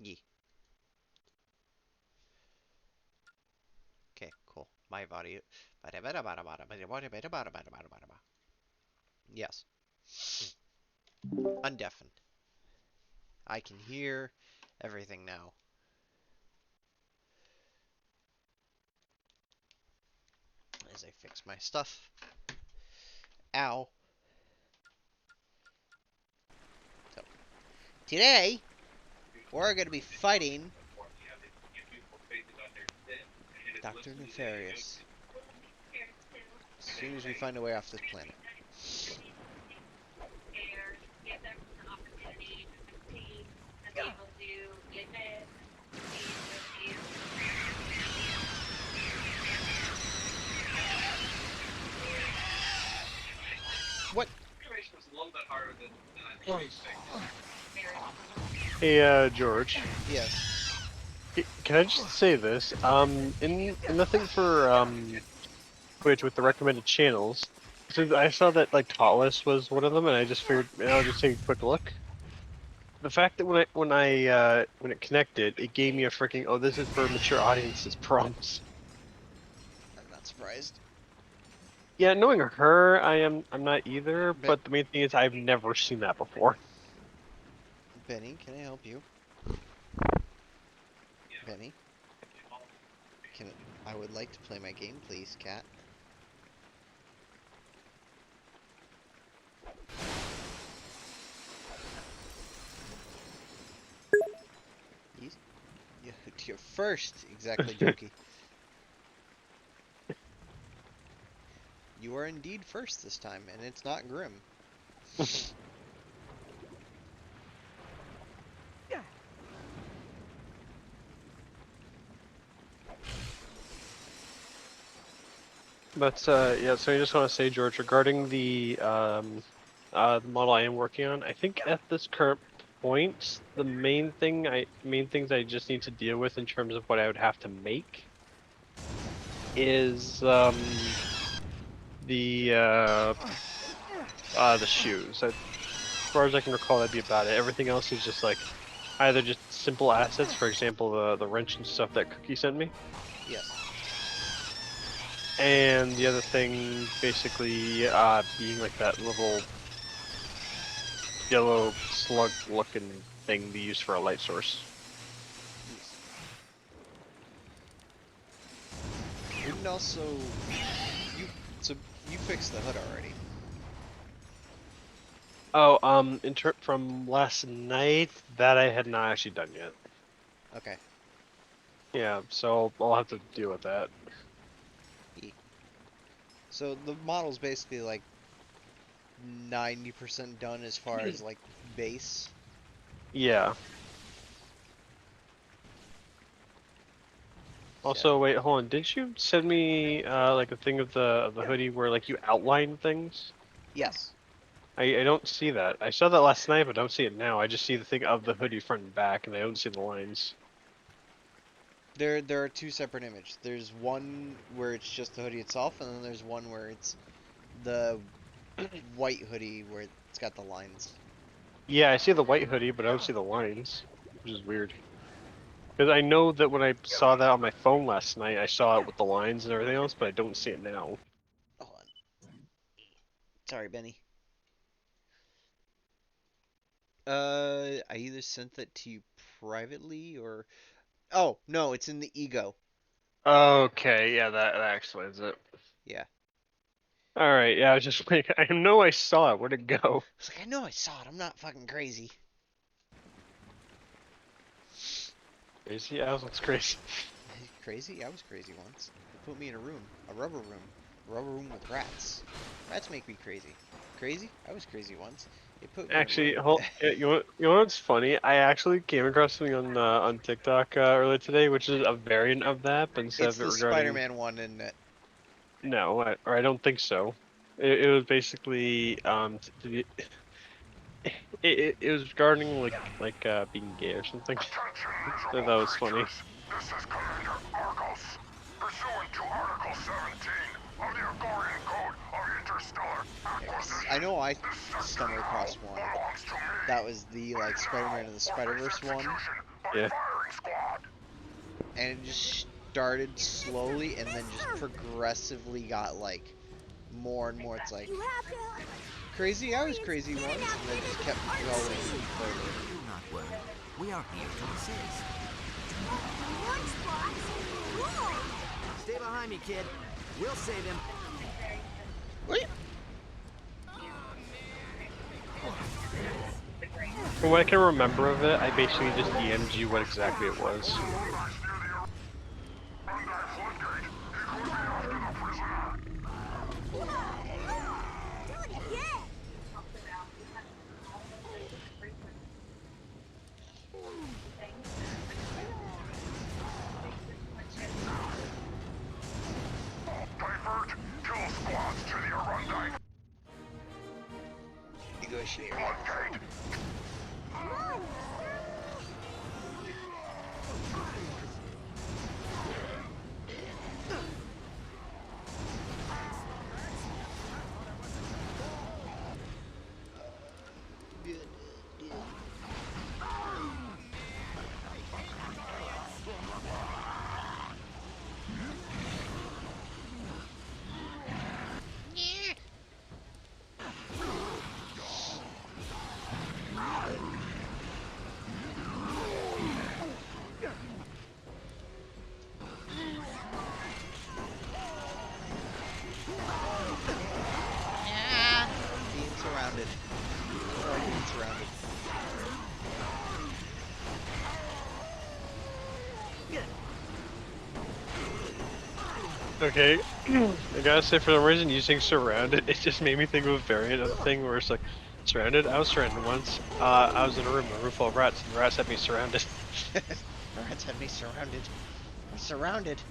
Yeah. Okay, cool. My audio. Yes. Undeafened. I can hear everything now. As I fix my stuff. Ow. So, today, we're going to be fighting Dr. Nefarious. As soon as we find a way off this planet. What? Hey, George. Yes. Can I just say this? In the thing for Twitch with the recommended channels, so I saw that like Tallest was one of them, and I just figured I'll just take a quick look. The fact that when it connected, it gave me a freaking this is for mature audiences prompts. I'm not surprised. Yeah, knowing her, I'm not either. But, But the main thing is I've never seen that before. Benny, can I help you? Benny? Can I would like to play my game, please, cat. Yes. You're first, exactly, Jokey. You are indeed first this time, and it's not Grim. But yeah, so I just want to say, George, regarding the model I am working on, I think at this current point, the main things I just need to deal with in terms of what I would have to make is the shoes. As far as I can recall, that'd be about it. Everything else is just like either just simple assets, for example, the wrench and stuff that Cookie sent me. Yes. And the other thing, basically, being like that little yellow slug-looking thing they use for a light source. Yes. Wouldn't also you so you fixed the hood already? Oh, from last night, that I had not actually done yet. Okay. Yeah, so I'll have to deal with that. So the model's basically like 90% done as far as like base. Yeah. Okay. Also, wait, hold on. Didn't you send me like a thing of the hoodie where like you outline things? Yes. I don't see that. I saw that last night, but I don't see it now. I just see the thing of the hoodie front and back, and I don't see the lines. There are two separate images. There's one where it's just the hoodie itself, and then there's one where it's the white hoodie where it's got the lines. Yeah, I see the white hoodie, but I don't see the lines, which is weird. Because I know that when I saw that on my phone last night, I saw it with the lines and everything else, but I don't see it now. Hold on. Sorry, Benny. I either sent that to you privately or oh no, it's in the ego. Okay, yeah, that explains it. Yeah. All right, yeah, I was just like, I know I saw it. Where'd it go? It's like I know I saw it. I'm not fucking crazy. Crazy? I was crazy. Crazy? I was crazy once. They put me in a rubber room, with rats. Rats make me crazy. Crazy? I was crazy once. They put me in a Actually, room. you know what's funny? I actually came across something on TikTok earlier today, which is a variant of that, but instead It's of it the regarding Spider-Man one, isn't it? no, or I don't think so. It was basically it was regarding like being gay or something. So that was funny. This is Commander Argos I know I stumbled across one. That was the like Spider-Man and the Spider-Verse one, Yeah. and it just started slowly and then just progressively got like more and more. It's like crazy. I was crazy once, and then just kept going further. Do not worry. We are here to assist. Stay behind me, kid. We'll save him. Wait. From what I can remember of it, I basically just DM'd you what exactly it was. Negotiate. Being surrounded. I don't like being surrounded. Okay, I gotta say, for some reason, using surrounded, it just made me think of a variant of the thing where it's like, surrounded. I was surrounded once. I was in a room full of rats, and the rats had me surrounded. Rats had me surrounded. I'm surrounded.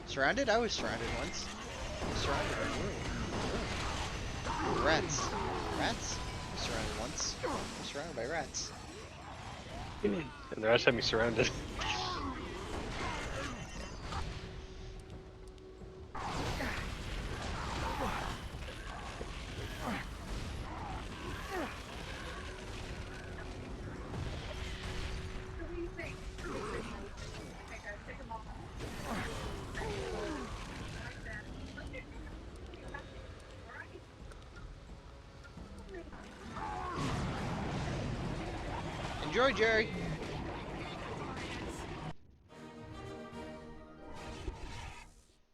Surrounded? I was surrounded once. I was surrounded in a room. Ooh, rats. Rats? I was surrounded once. I was surrounded by rats. And the rats had me surrounded. Enjoy, Jerry. I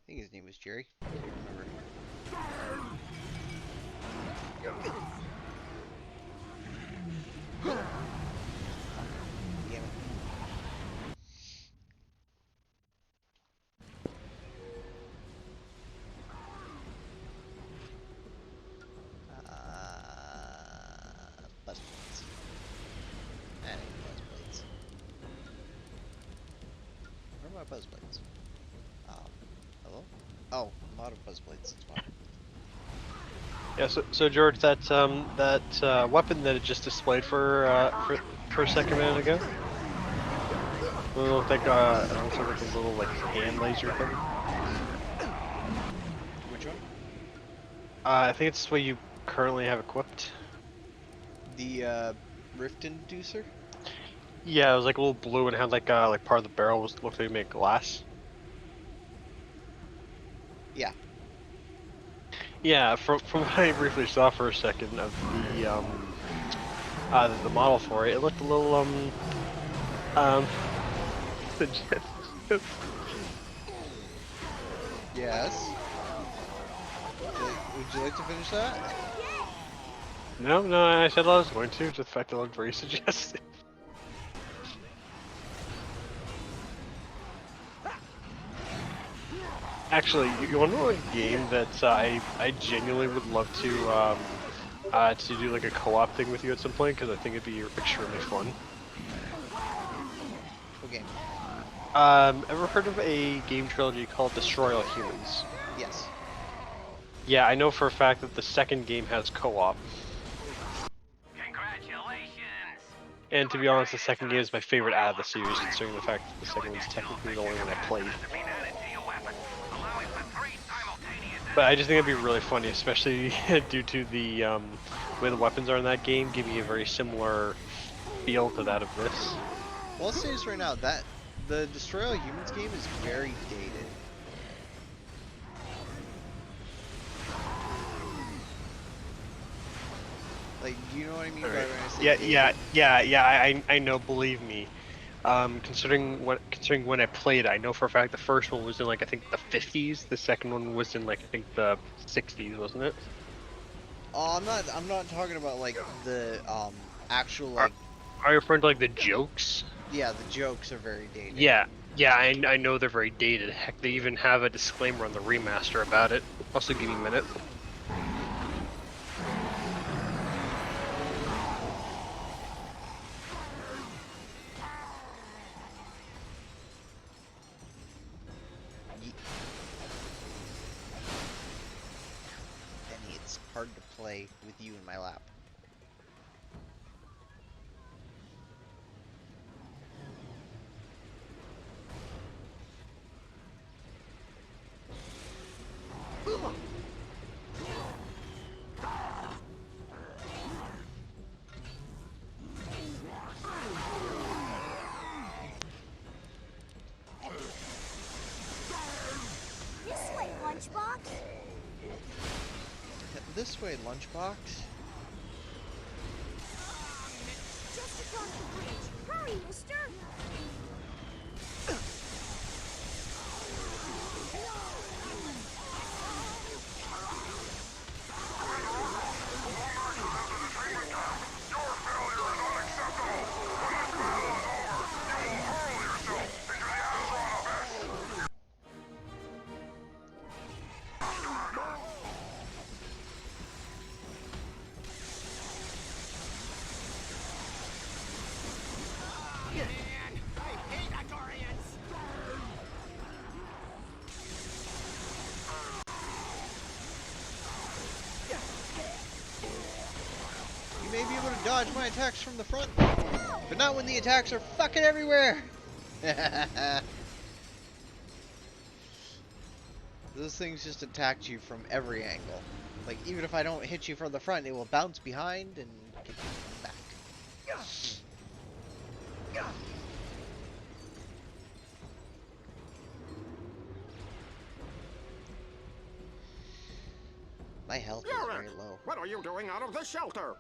think his name was Jerry. I can't remember. Damn it. Buzz blades. That ain't buzz blades. Where are my buzz blades? Hello? Oh, I'm out of buzz blades. That's why. Yeah. So George, that weapon that it just displayed for a second minute ago. It looked like it looks like a little like hand laser thing. Which one? I think it's what you currently have equipped. The rift inducer? Yeah, it was like a little blue and it had like part of the barrel was looked like made glass. Yeah. Yeah, from what I briefly saw for a second of the model for it, it looked a little suggestive. Yes. Would you like to finish that? No, I said I was going to. Just the fact that it looked very suggestive. Actually, you want to know a game that I genuinely would love to do like a co-op thing with you at some point because I think it'd be extremely fun. What game? Ever heard of a game trilogy called Destroy All Humans? Yes. Yeah, I know for a fact that the second game has co-op. Congratulations! And to be honest, the second game is my favorite out of the series, considering the fact that the second one's technically the only one I played. Been added to your weapon, allowing for 3 simultaneous But I just think it'd be really funny, especially due to the way the weapons are in that game, giving a very similar feel to that of this. Well, I'll say this right now, that the Destroy All Humans game is very dated. Like, do you know what I mean by when I say dated? I know. Believe me. Considering when I played, I know for a fact the first one was in like I think the 50s. The second one was in like I think the 60s, wasn't it? Oh, I'm not talking about like the actual Are like, are you referring to like the jokes? yeah, the jokes are very dated. Yeah, I know they're very dated. Heck, they even have a disclaimer on the remaster about it. Also, give me a minute. Ye- Benny, it's hard to play with you in my lap. This way, Lunchbox. This way, Lunchbox. Just across the bridge. Hurry, mister. You may be able to dodge my attacks from the front, but not when the attacks are fucking everywhere. Those things just attacked you from every angle. Like, even if I don't hit you from the front, it will bounce behind and get you back. My health is Garrett, very low. what are you doing out of the shelter?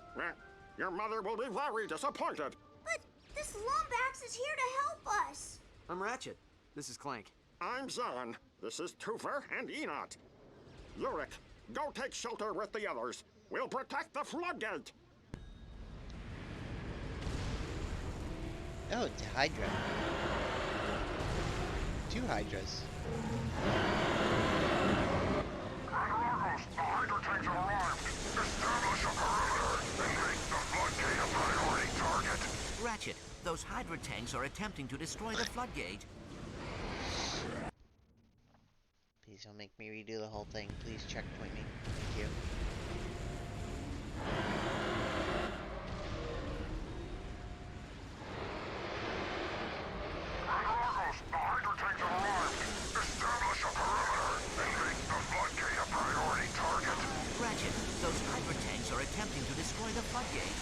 Your mother will be very disappointed. But this lombax is here to help us. I'm Ratchet. This is Clank. I'm Zan. This is Toofer and Enot. Yurik, go take shelter with the others. We'll protect the floodgate. Oh, it's a Hydra. 2 Hydras. Hydra tanks are arrived. Establish a perimeter and make the floodgate a priority target. Ratchet, those Hydra tanks are attempting to destroy the floodgate. Please don't make me redo the whole thing. Please checkpoint me. Thank you. Hydra tanks are arrived. Establish a perimeter and make the floodgate a priority target. Ratchet, those Hydra tanks are attempting to destroy the floodgate.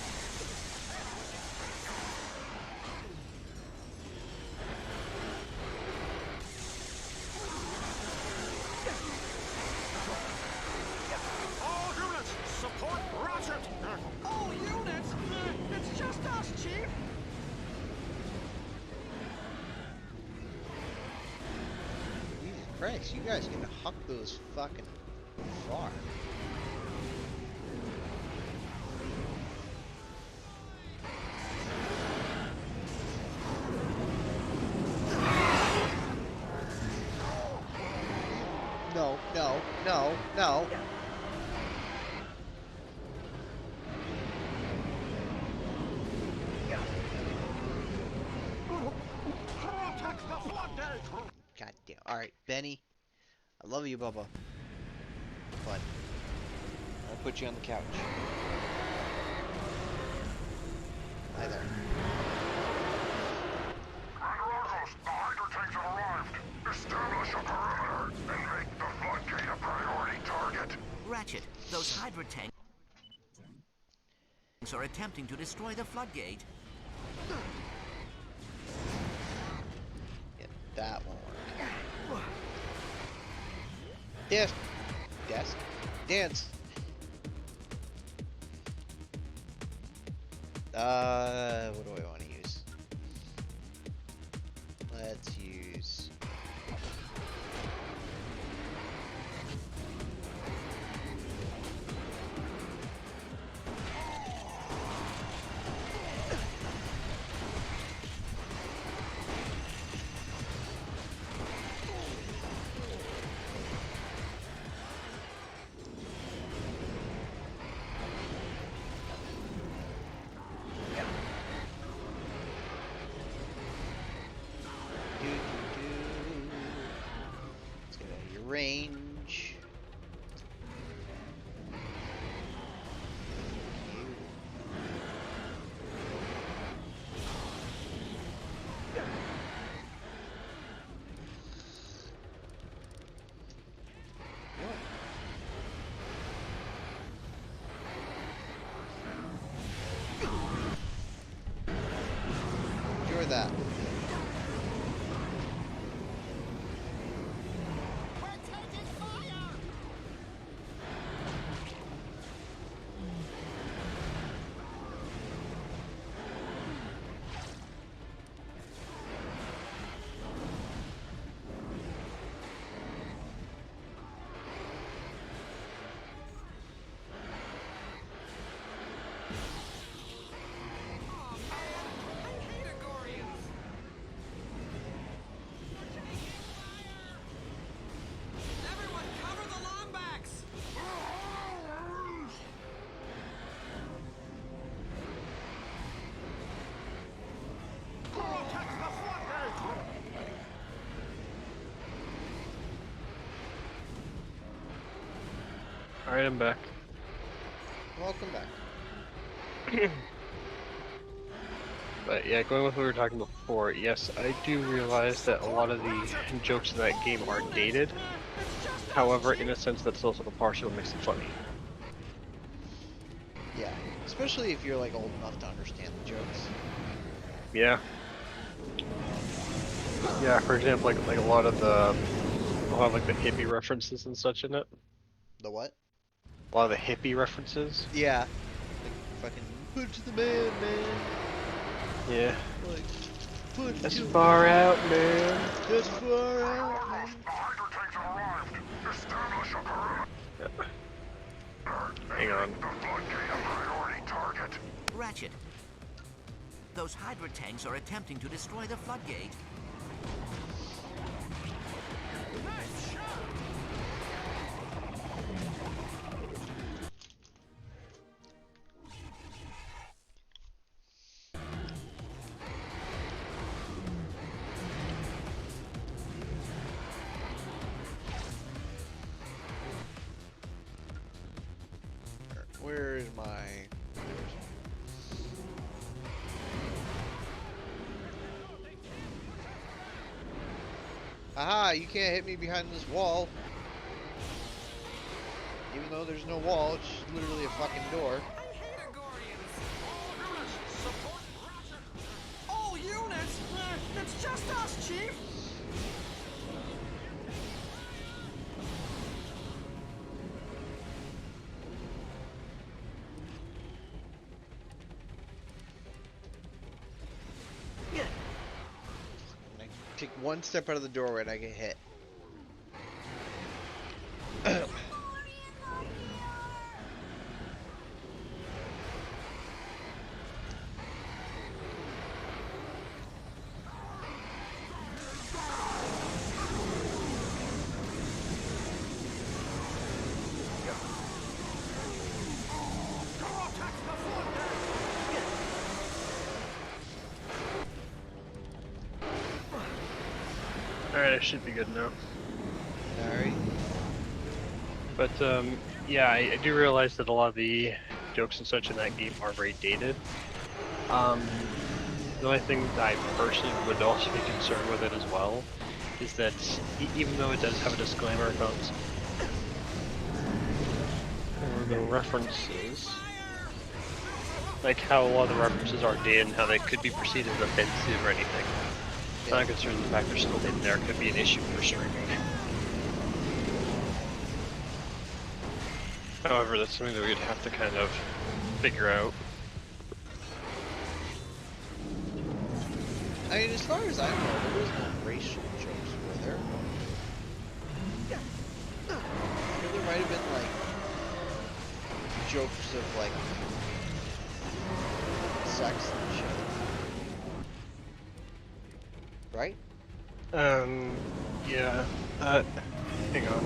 All units, support Ratchet. All units? It's just us, Chief. Jesus Christ, you guys can huck those fucking far. No, no, no, no. Protect the floodgate. God damn. Alright, Benny. I love you, Bubba. But I'll put you on the couch. Hi there. Hydra tanks have arrived. Establish a perimeter and make the floodgate a priority target. Ratchet, those Hydra tanks are attempting to destroy the floodgate. Yeah, that won't work. Yes. Yes. Dance. What do I want to use? Let's use... Let's get out of your range. Endure that. We're taking fire! Oh man, I hate Agorians! We're taking fire! Everyone cover the lombax! Protect the floodgate! Alright, I'm back. Welcome back. But yeah, going with what we were talking about before, yes, I do realize that a lot of the jokes in that game are dated. However, in a sense, that's also partial makes it funny. Yeah. Especially if you're like old enough to understand the jokes. Yeah. Yeah, for example, like a lot of like the hippie references and such in it. The what? A lot of the hippie references. Yeah. Like fucking put it to the man, man. Yeah. Like put it That's to far out, man. That's far out, man. The Hydra tanks have arrived! Establish a perimeter! Hang on. The floodgate a priority target! Ratchet, those Hydra tanks are attempting to destroy the floodgate. Nice shot! Where's my... Aha, you can't hit me behind this wall. Even though there's no wall, it's just literally a fucking door. I hate Agorians! All units, support Ratchet! All units? It's just us, Chief! When I take one step out of the doorway and I get hit. Alright, I should be good now. Alright. But yeah, I do realize that a lot of the jokes and such in that game are very dated. The only thing that I personally would also be concerned with it as well is that even though it does have a disclaimer about the references, like how a lot of the references are dated and how they could be perceived as offensive or anything. I'm not concerned the fact they're still in there could be an issue for streaming. However, that's something that we'd have to kind of figure out. I mean, as far as I know, there was no racial jokes, were there? There might have been, like, jokes of, like, sex and shit. Right? Yeah. Hang on.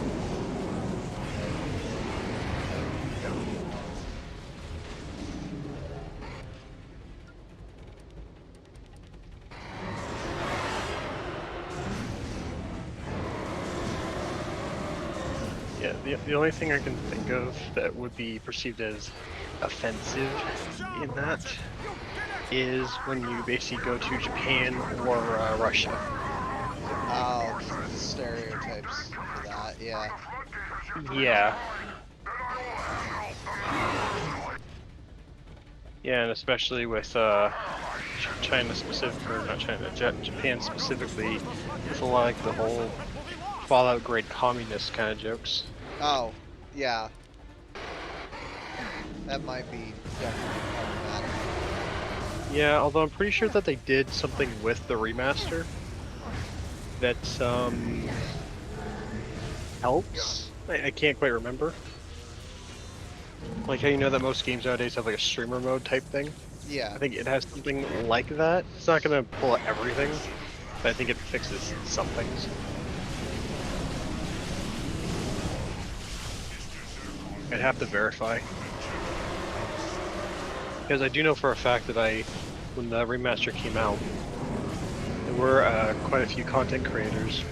Yeah, the only thing I can think of that would be perceived as offensive in that is when you basically go to Japan or Russia. Oh, the stereotypes for that, yeah. Yeah. Yeah, and especially with China specific, or not China, Japan specifically, with a lot like the whole Fallout grade communist kind of jokes. Oh, yeah. That might be definitely problematic. Yeah, although I'm pretty sure that they did something with the remaster that helps. I can't quite remember. Like how you know that most games nowadays have like a streamer mode type thing. Yeah. I think it has something like that. It's not gonna pull out everything, but I think it fixes some things. I'd have to verify. Because I do know for a fact that when the remaster came out, there were quite a few content creators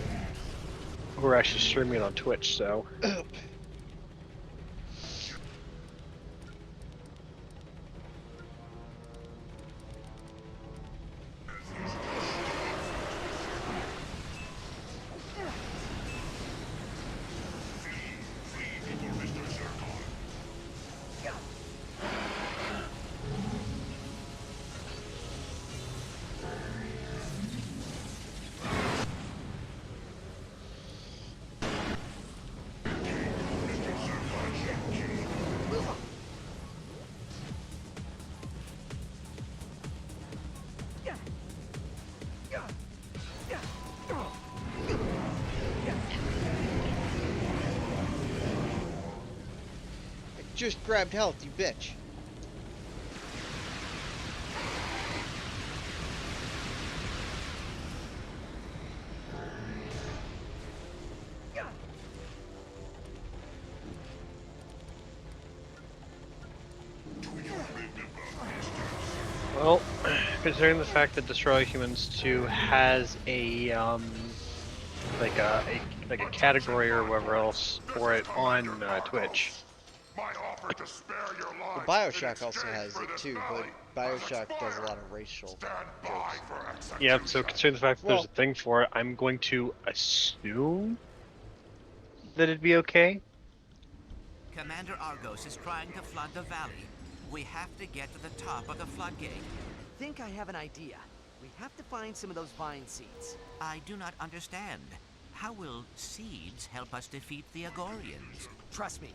who were actually streaming it on Twitch, so. I just grabbed health, you bitch. Well, considering the fact that Destroy Humans 2 has a like a category or whatever else for it on Twitch. My offer to spare your Well, lives Bioshock also has it too, but Bioshock does a lot of racial Stand by jokes. for execution. Yeah, so considering the fact that there's Well, a thing for it, I'm going to assume that it'd be okay. Commander Argos is trying to flood the valley. We have to get to the top of the floodgate. Think I have an idea. We have to find some of those vine seeds. I do not understand. How will seeds help us defeat the Agorians? Trust me.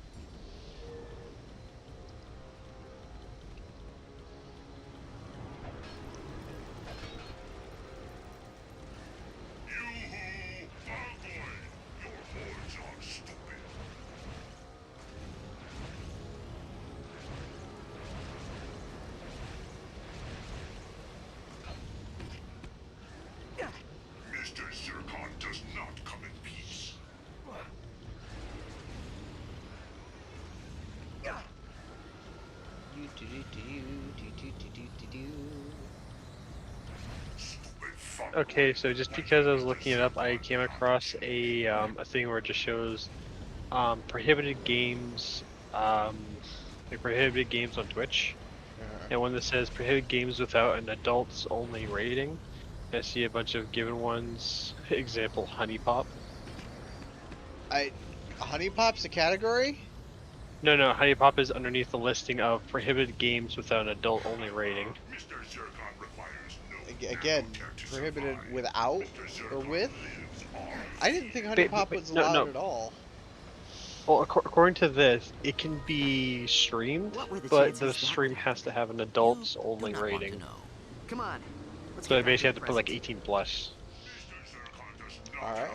Yoo-hoo! Valkyrie! Your hordes are stupid. Mr. Zircon does not come in peace. Stupid fuck. Okay, so just because I was looking it up, I came across a thing where it just shows prohibited games, like prohibited games on Twitch, and one that says prohibited games without an adults only rating. I see a bunch of given ones. Example: Honey Pop. Honey Pop's a category? No. Honey Pop is underneath the listing of prohibited games without an adult-only rating. Again, prohibited without or with? I didn't think Honey But, Pop was no, allowed no. at all. Well, according to this, it can be streamed, What were the but the chances that stream would has happen? to have an You do adults-only not want to rating. know. Come on, let's So get they back to basically the have to put like present. 18 plus. Alright.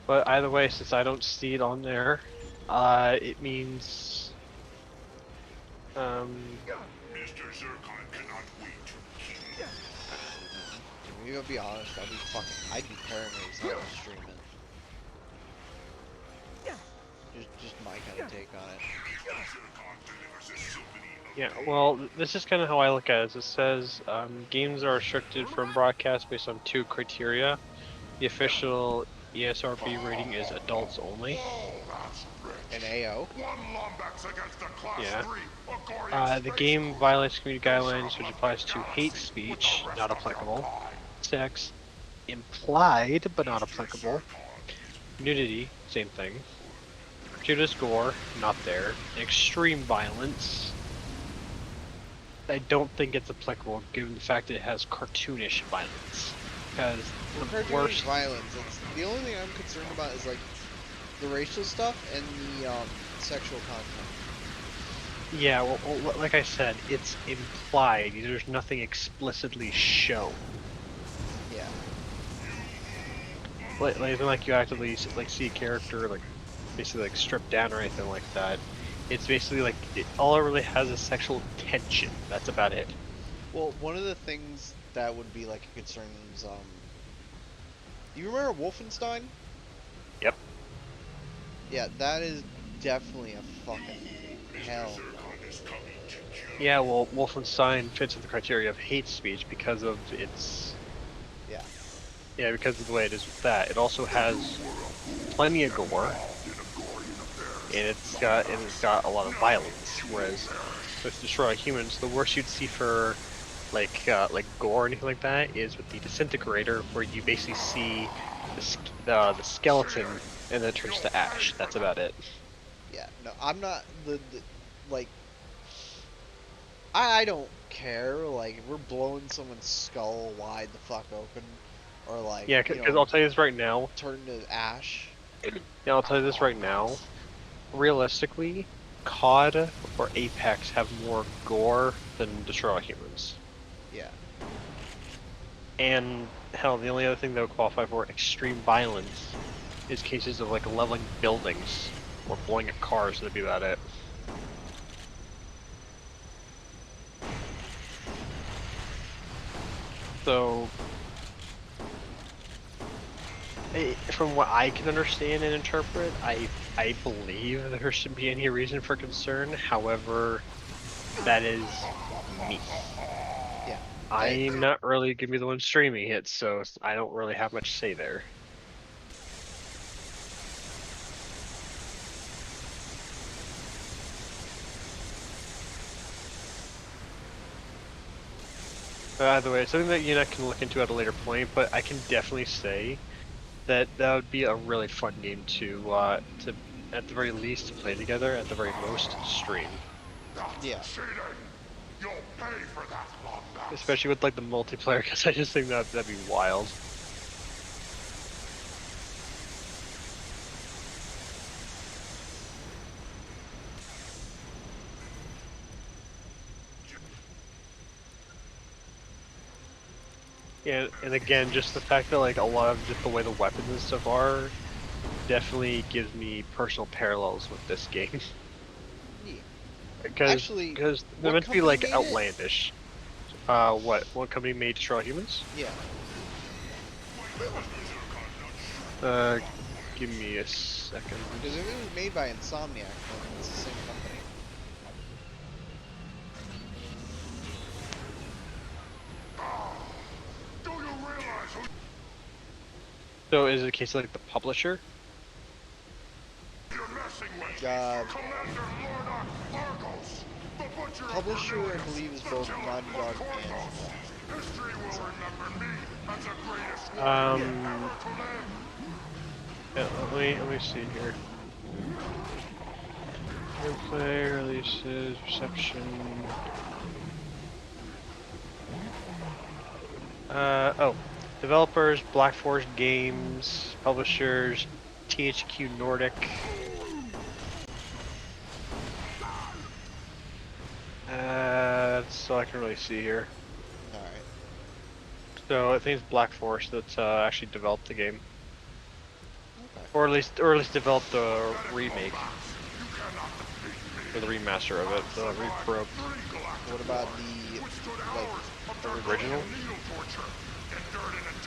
But either way, since I don't see it on there, it means Maybe I'll be honest, I'd be paranoid as hell to stream it. Just my kind of take on it. yeah. Well, this is kind of how I look at it. It says games are restricted from broadcast based on 2 criteria. The official ESRB rating is adults only. An AO? Yeah. The game violates community guidelines, which applies to hate speech, not applicable. Sex, implied but not applicable. Nudity, same thing. Gratuitous gore, not there. Extreme violence, I don't think it's applicable given the fact that it has cartoonish violence. Because Well, the cartoonish worst. violence. The only thing I'm concerned about is like the racial stuff and the sexual content. Yeah, well, like I said, it's implied. There's nothing explicitly shown. Yeah. Like you actively like see a character like basically like stripped down or anything like that. It's basically like all it really has is sexual tension. That's about it. Well, one of the things that would be like a concern is you remember Wolfenstein? Yep. Yeah, that is definitely a fucking hell no. Yeah, well, Wolfenstein fits with the criteria of hate speech because of its. Yeah. Yeah, because of the way it is with that. It also has plenty of gore, and it's got a lot of violence. Whereas with Destroy All Humans, the worst you'd see for like gore or anything like that is with the Disintegrator, where you basically see the skeleton and then it turns to ash. That's about it. Yeah. No, I'm not like I don't care. Like if we're blowing someone's skull wide the fuck open, or like Yeah, because I'll tell you this right now. turn to ash. Yeah, I'll tell you this right now. Realistically, COD or Apex have more gore than Destroy All Humans. Yeah. And hell, the only other thing that would qualify for extreme violence is cases of like leveling buildings or blowing up cars. That'd be about it. So, from what I can understand and interpret, I believe there shouldn't be any reason for concern. However, that is me. Yeah. I'm not really gonna be the one streaming it, so I don't really have much say there. By the way, it's something that you and I can look into at a later point, but I can definitely say that that would be a really fun game to at the very least to play together, at the very most stream. Yeah. You'll pay for that, lombax. Especially with like the multiplayer, because I just think that'd be wild. Yeah, and again, just the fact that like a lot of just the way the weapons and stuff are definitely gives me personal parallels with this game. Yeah. Because Actually, they're what meant to be company like made it? outlandish. What company made Destroy All Humans? Yeah. Give me a second. Because if it was made by Insomniac, then it's the same company. Do you realize who So is it a case of like the publisher? you're messing with? Uh, Commander Lord Argos, the butcher of Publisher, I Cornelius. believe, is both Such a Naughty Dog and Cornelius. History will remember me as the greatest Um, warrior ever to live. Yeah, let me see here. Gameplay, releases, reception. Oh. Developers, Black Forest Games, publishers, THQ Nordic. That's all I can really see here. Alright. So I think it's Black Forest that's actually developed the game, Okay. or at least developed the remake or the remaster of it, the repro What about the, like, original.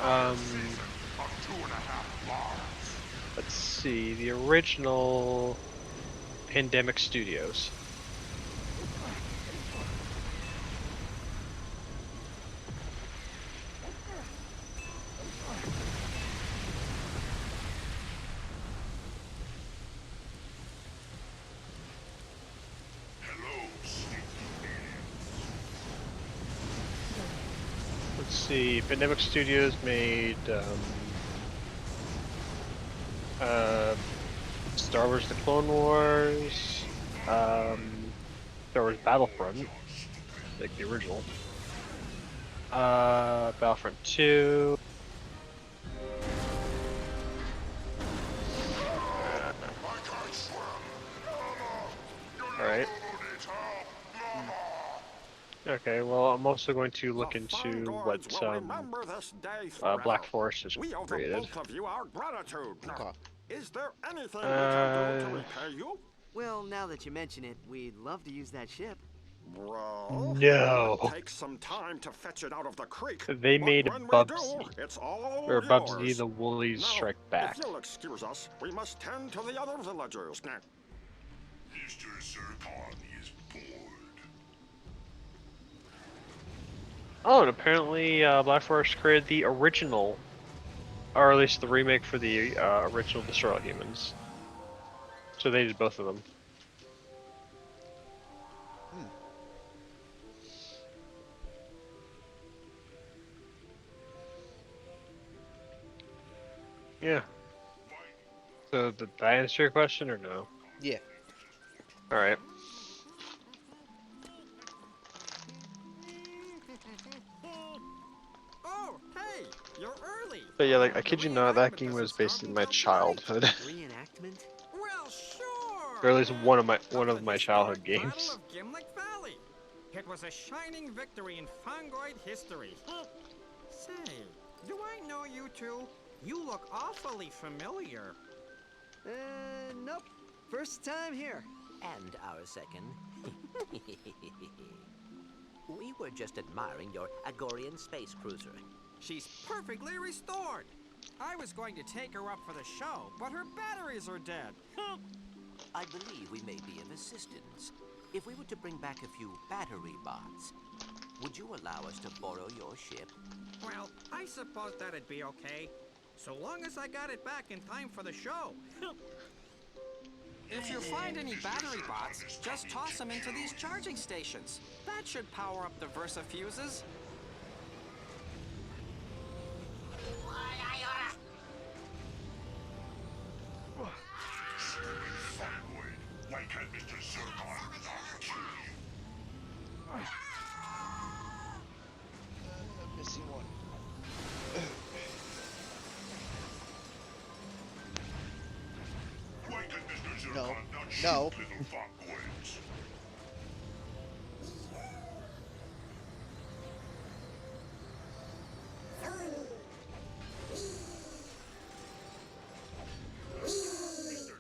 Um, let's see, the original Pandemic Studios. Let's see, Pandemic Studios made Star Wars: The Clone Wars, Star Wars Battlefront, like the original, Battlefront 2. All right. Okay, well, I'm also going to look The into Fungords what will remember this day Black forever. Forest has We owe the created. both of you our gratitude. Okay. Is there anything we can do to Uh, repay you? Well, now that you mention it, we'd love to use that ship. Well, No. it takes some time to fetch it out of the creek. They but made when we Bubsy, do, it's all or Bubsy yours. the Woolies Now, Strike Back. if you'll excuse us, we must tend to the other villagers now. Mr. Zircon is bored. Oh, and apparently Black Forest created the original, or at least the remake for the original Destroy All Humans. So they did both of them. Hmm. Yeah. So did I answer your question or no? Yeah. All right. Oh, hey, you're early. But yeah, like I kid The you not, that reenactment game doesn't was start basically my until childhood, Reenactment? Well, sure. or at least one of The my historic childhood Battle games. of Gimlick Valley. It was a shining victory in Fungoid history. Say, do I know you two? You look awfully familiar. Nope. First time here. And our second. We were just admiring your Agorian space cruiser. She's perfectly restored. I was going to take her up for the show, but her batteries are dead. I believe we may be of assistance. If we were to bring back a few battery bots, would you allow us to borrow your ship? Well, I suppose that'd be okay. So long as I got it back in time for the show. If you find any battery bots, just toss them into these charging stations. That should power up the Versa fuses. Why can't Mr. Zircon kill you? Missing one. Why can Mr. Zircon No. not shoot No. little Fungoids?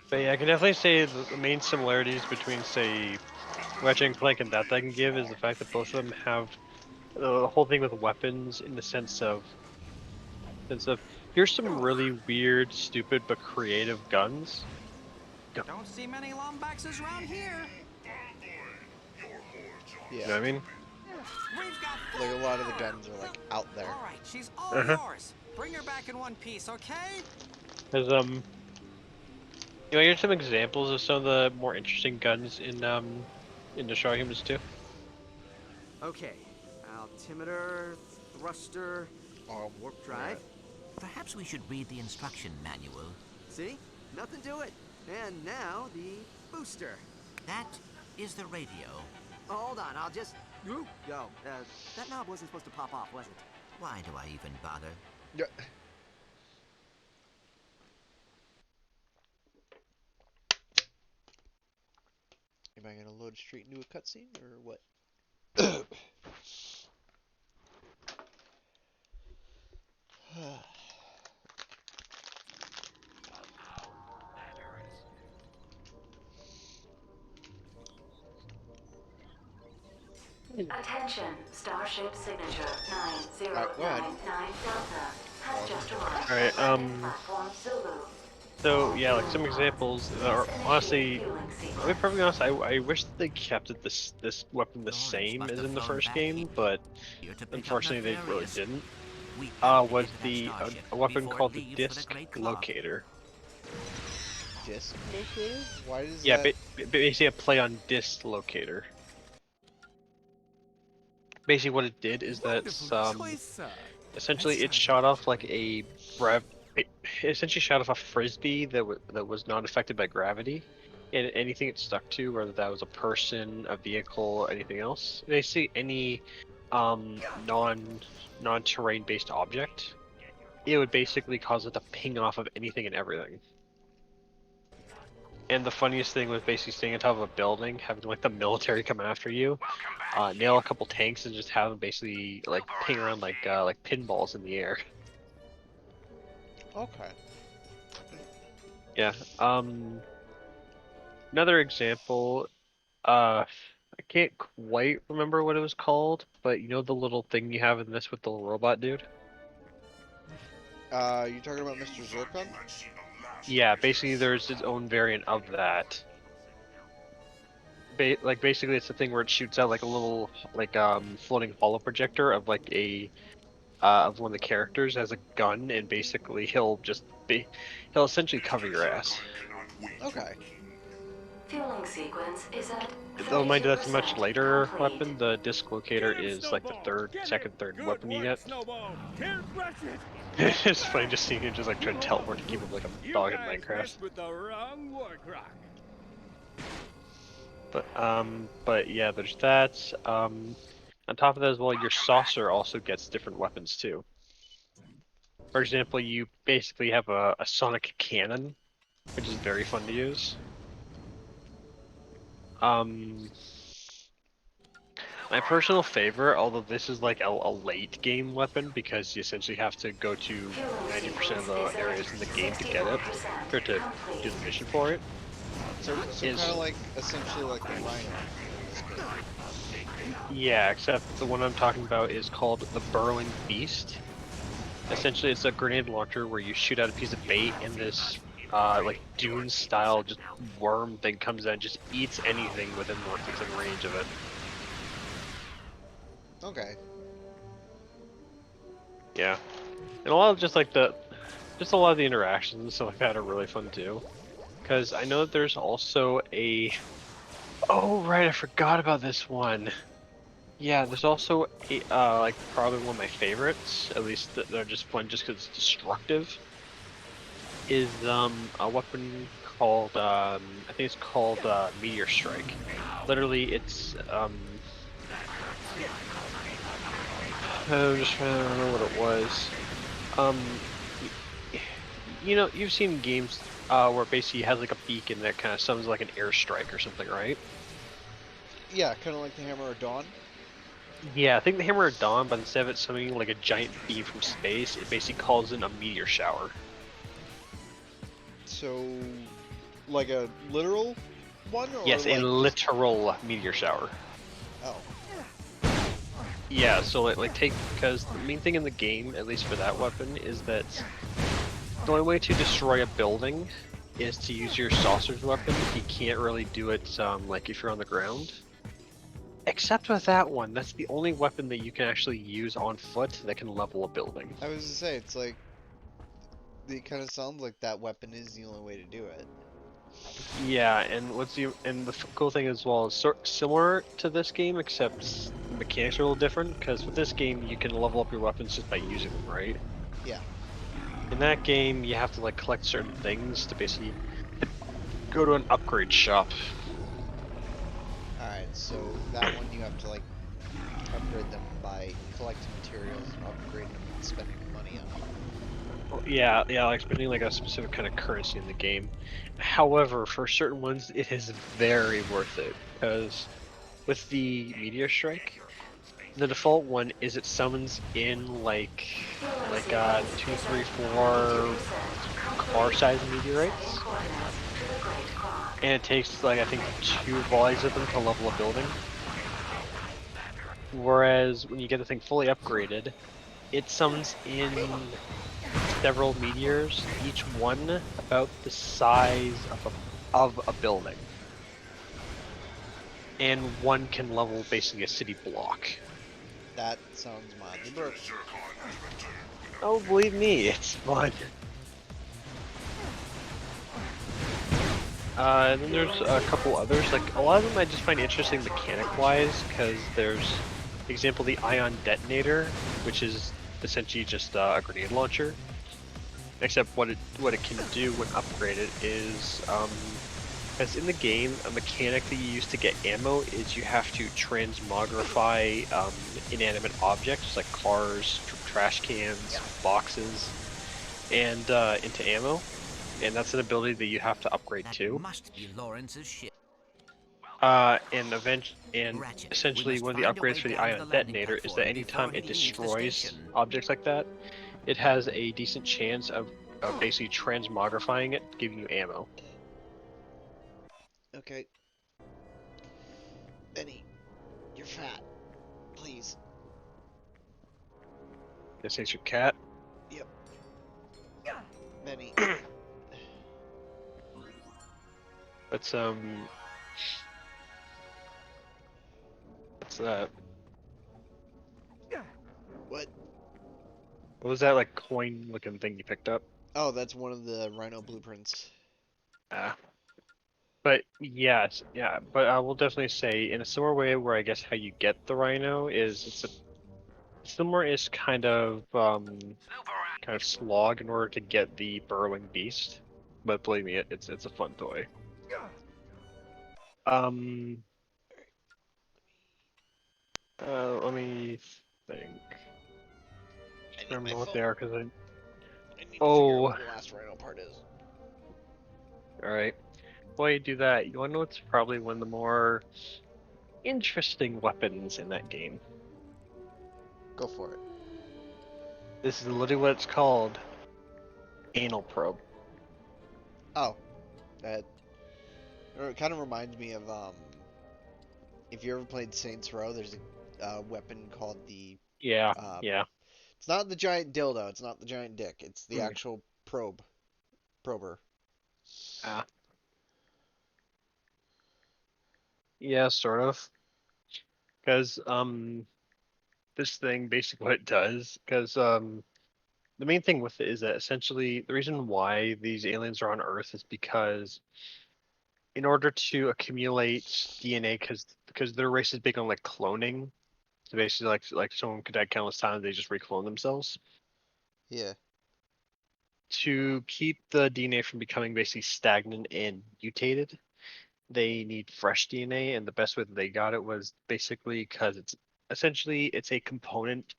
But yeah, I can definitely say the main similarities between, say, Ratchet and Clank and that I can give is the fact that both of them have the whole thing with weapons in the sense of here's some really weird, stupid, but creative guns. Don't see many lombaxes around here. You Yeah. know what I mean? We've got Like a lot of the guns are like out there. All right, she's all yours. Bring her back in one piece, okay? There's you know, here's some examples of some of the more interesting guns in Destroy Humans 2. Okay. Altimeter, thruster, warp drive. Perhaps we should read the instruction manual. See? Nothing to it. And now the booster. That is the radio. Hold on, I'll just... Go. That knob wasn't supposed to pop off, was it? Why do I even bother? Yeah. Am I gonna load straight into a cutscene or what? Attention, Starship Signature Alright, go ahead. 9099 Delta has just arrived Alright, at platform Zulu. So yeah, like some examples are honestly, I'll be perfectly honest. I wish they kept it this weapon the Lawrence same must as have in the flown first back game, but here to pick up unfortunately they really Nefarious. didn't. We have to Was get to that the starship a weapon before it called the leaves for the disc Great Claw. locator? Disc locator? Why does Yeah, that? basically a play on dislocator. Basically, what it did is that essentially it shot off like a it essentially shot off a frisbee that was not affected by gravity, and anything it stuck to, whether that was a person, a vehicle, anything else, basically any non-terrain based object, it would basically cause it to ping off of anything and everything. And the funniest thing was basically staying on top of a building, having like the military come after you, nail a couple tanks, and just have them basically like ping around like pinballs in the air. Okay. Yeah. Another example. I can't quite remember what it was called, but you know the little thing you have in this with the little robot dude? You talking about Mr. Zircon? Yeah, basically there's its own variant of that. Like basically it's the thing where it shoots out like a little like floating holo projector of like a of one of the characters as a gun, and basically he'll essentially cover your ass. Okay. Fueling sequence is at Though mind you, that's a much 32% later complete. weapon. The third is like the third weapon you get. It's funny just seeing him just like trying to teleport to keep him like a dog in Minecraft. But yeah, there's that. On top of that as well, your saucer also gets different weapons too. For example, you basically have a sonic cannon, which is very fun to use. My personal favorite, although this is like a late game weapon because you essentially have to go to 90% of the areas in the game to get it, or to do the mission for it. So kind of like essentially like the Rhino. Yeah, except the one I'm talking about is called the Burrowing Beast. Essentially, it's a grenade launcher where you shoot out a piece of bait, and this like Dune-style just worm thing comes out and just eats anything within range of it. Okay. Yeah, and a lot of just a lot of the interactions and stuff like that are really fun too. Because I know that there's also a... Oh, right, I forgot about this one. Yeah, there's also a, like, probably one of my favorites, at least they're just fun just because it's destructive, is, a weapon called, I think it's called, Meteor Strike. Literally, it's, I'm just trying to remember what it was. You know, you've seen games where basically it has like a beacon that kind of summons like an airstrike or something, right? Yeah, kind of like the Hammer of Dawn. Yeah, I think the Hammer of Dawn, but instead of it summoning like a giant beam from space, it basically calls in a meteor shower. So, like a literal one? Or Yes, like a literal meteor shower. Oh. Yeah, so because the main thing in the game, at least for that weapon, is that the only way to destroy a building is to use your saucer's weapon. You can't really do it like if you're on the ground. Except with that one, that's the only weapon that you can actually use on foot that can level a building. I was gonna say, it's like, it kind of sounds like that weapon is the only way to do it. Yeah, and the cool thing as well is similar to this game, except the mechanics are a little different. Because with this game, you can level up your weapons just by using them, right? Yeah. in that game, you have to like collect certain things to basically go to an upgrade shop. Alright, so that one you have to like upgrade them by collecting materials and upgrading them and spending money on them. Well, yeah, like spending like a specific kind of currency in the game. However, for certain ones, it is very worth it because with the meteor strike, the default one is it summons in Fueling like sequence 2, is 3, at 4 92% car-sized complete. Sending meteorites, coordinates to the Great Clock. and it takes like I think 2 volleys of them to level a building. Whereas when you get the thing fully upgraded, it summons in several meteors, each one about the size of a building, and one can level basically a city block. That sounds mildly Mr. broken. Zircon has returned with a Oh, believe me, it's fun. And then there's a couple others. Like a lot of them, I just find interesting mechanic-wise, because there's, for example, the ion detonator, which is essentially just a grenade launcher. Except what it can do when upgraded is, as in the game, a mechanic that you use to get ammo is you have to transmogrify inanimate objects like cars, trash cans, boxes, and into ammo. And that's an ability that you have to upgrade That too. must be Lawrence's ship. And Ratchet, we essentially must one of the find a upgrades way for the down to ion the landing detonator is that platform anytime before it he leaves the destroys station. objects like that, it has a decent chance of basically transmogrifying it, giving you ammo. Okay. Benny, you're fat. Please. This is your cat. Yep. Benny. Let's what's that? What? What was that like coin looking thing you picked up? Oh, that's one of the Rhino blueprints. Ah. But yes, yeah, but I will definitely say in a similar way where I guess how you get the rhino is it's a similar is kind of slog in order to get the burrowing beast. But believe me, it's a fun toy. Um let me think. I Just need my remember what phone. they are because I I need to figure out oh what the last Rhino part is. alright. While you do that, you wanna know what's probably one of the more interesting weapons in that game. Go for it. This is literally what it's called. Anal probe. Oh, that it kind of reminds me of if you ever played Saints Row, there's a weapon called the Yeah, uh, yeah. it's not the giant dildo, it's not the giant dick, it's the Mm. actual prober. Ah, yeah, sort of. Because this thing basically what it does, because the main thing with it is that essentially the reason why these aliens are on Earth is because in order to accumulate DNA, because their race is big on like cloning, so basically like someone could die countless times, they just reclone themselves. Yeah, To keep the DNA from becoming basically stagnant and mutated, they need fresh DNA, and the best way that they got it was basically because it's a component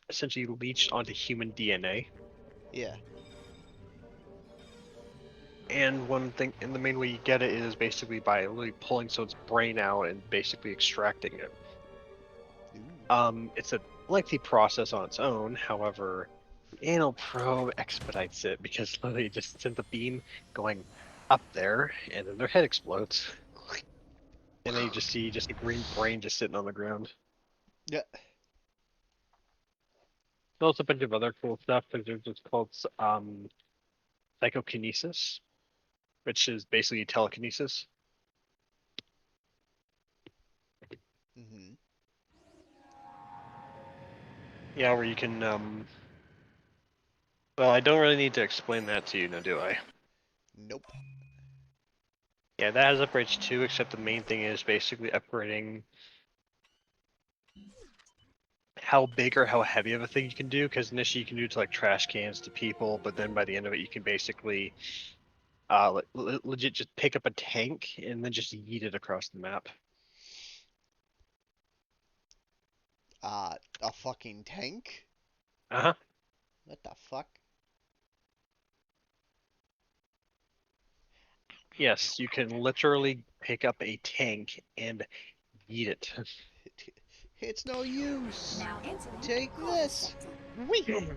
essentially leached onto human DNA. yeah. And one thing, and the main way you get it is basically by literally pulling someone's brain out and basically extracting it. Ooh. It's a lengthy process on its own. However, the anal probe expedites it because literally it just sends a beam going up there, and then their head explodes, and then you just see just a green brain just sitting on the ground. Yeah. There's also a bunch of other cool stuff. There's what's called psychokinesis, which is basically telekinesis. Mhm. Yeah, where you can well, I don't really need to explain that to you now, do I? Nope. Yeah, that has upgrades too, except the main thing is basically upgrading how big or how heavy of a thing you can do, because initially you can do it to like trash cans to people, but then by the end of it you can basically legit just pick up a tank and then just yeet it across the map. A fucking tank? Uh-huh. What the fuck? Yes, you can literally pick up a tank and yeet it. It's no use. Now entering Take harvest this. sector.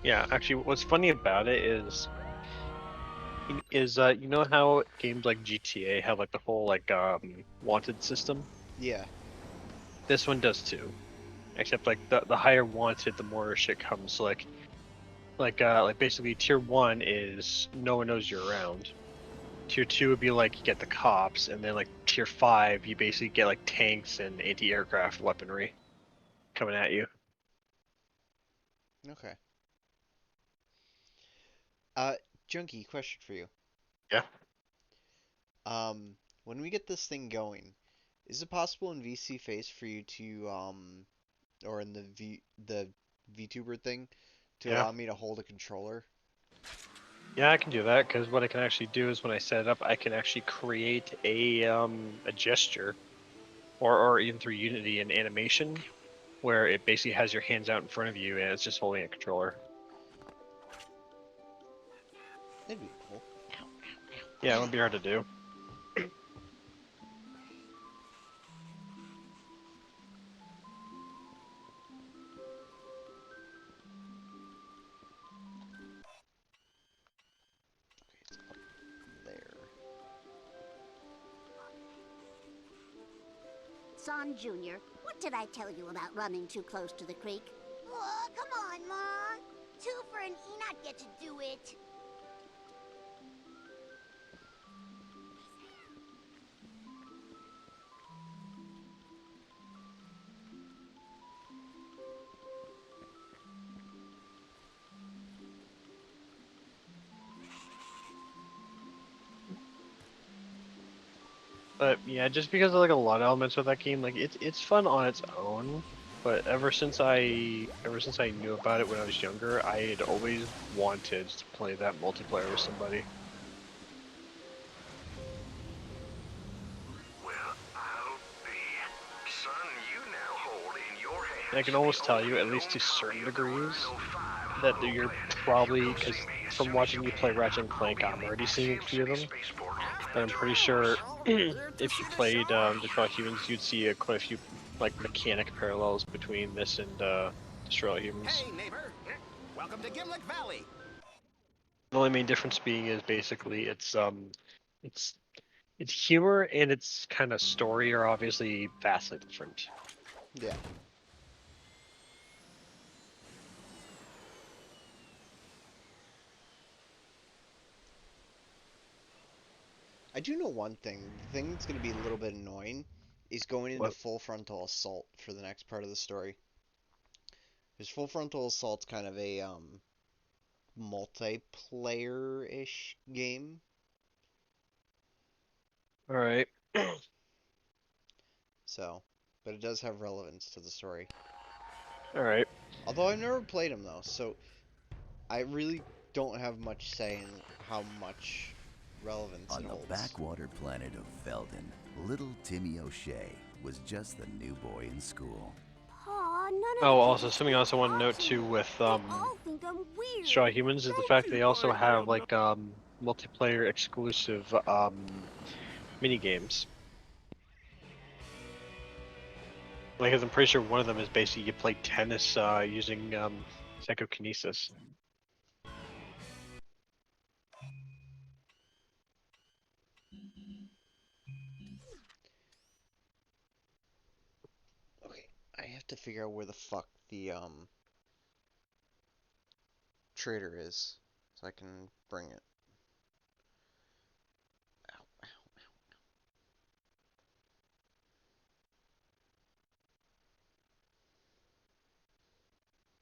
Yeah, actually, what's funny about it is you know how games like GTA have like the whole like wanted system? Yeah. This one does too. Except like the higher wanted, the more shit comes. So, like basically tier 1 is no one knows you're around. Tier 2 would be like you get the cops, and then like tier 5 you basically get like tanks and anti-aircraft weaponry coming at you. Okay. Junkie, question for you. Yeah. When we get this thing going, is it possible in VC Face for you to or in the VTuber thing to Yeah. allow me to hold a controller? Yeah, I can do that because what I can actually do is when I set it up, I can actually create a gesture, or even through Unity an animation where it basically has your hands out in front of you and it's just holding a controller. That'd be cool. Yeah, it wouldn't be hard to do. Okay, it's up there. Son Jr., what did I tell you about running too close to the creek? Oh, come on, Mom. Twofer and Enoch get to do it. But yeah, just because of like a lot of elements with that game, like it's fun on its own. But ever since I knew about it when I was younger, I had always wanted to play that multiplayer with somebody. Well, I'll be. Son, you now hold in your hands And I can the almost tell only you, at least known to a copy certain of the degrees, Rhino 5 that you're holoplan. probably, Come see because me as from soon as watching you you play can. Ratchet and I'll Clank, be in I'm the already seeing a Axiom few of City them. spaceport But I'm after pretty hours. sure Here to if see you the played show? Destroy All Humans, you'd see quite a few like mechanic parallels between this and Destroy All Humans. Hey, neighbor. Welcome to Gimlick Valley. The only main difference being is basically it's it's humor and its kind of story are obviously vastly different. Yeah. I do know one thing. The thing that's going to be a little bit annoying is going into What? full frontal assault for the next part of the story. Because full frontal assault's kind of a multiplayer-ish game. All right. So, but it does have relevance to the story. All right. Although I've never played them though, so I really don't have much say in how much relevance it On the holds. backwater planet of Felden, little Timmy O'Shea was just the new boy in school. Paw, none of the Oh, kids also at something school else I want to talk note to too me. with They all think I'm weird. Destroy All Humans is the fact they also have like multiplayer exclusive mini games. Like, 'cause I'm pretty sure one of them is basically you play tennis using psychokinesis. Okay, I have to figure out where the fuck the trader is so I can bring it. Ow, ow, ow.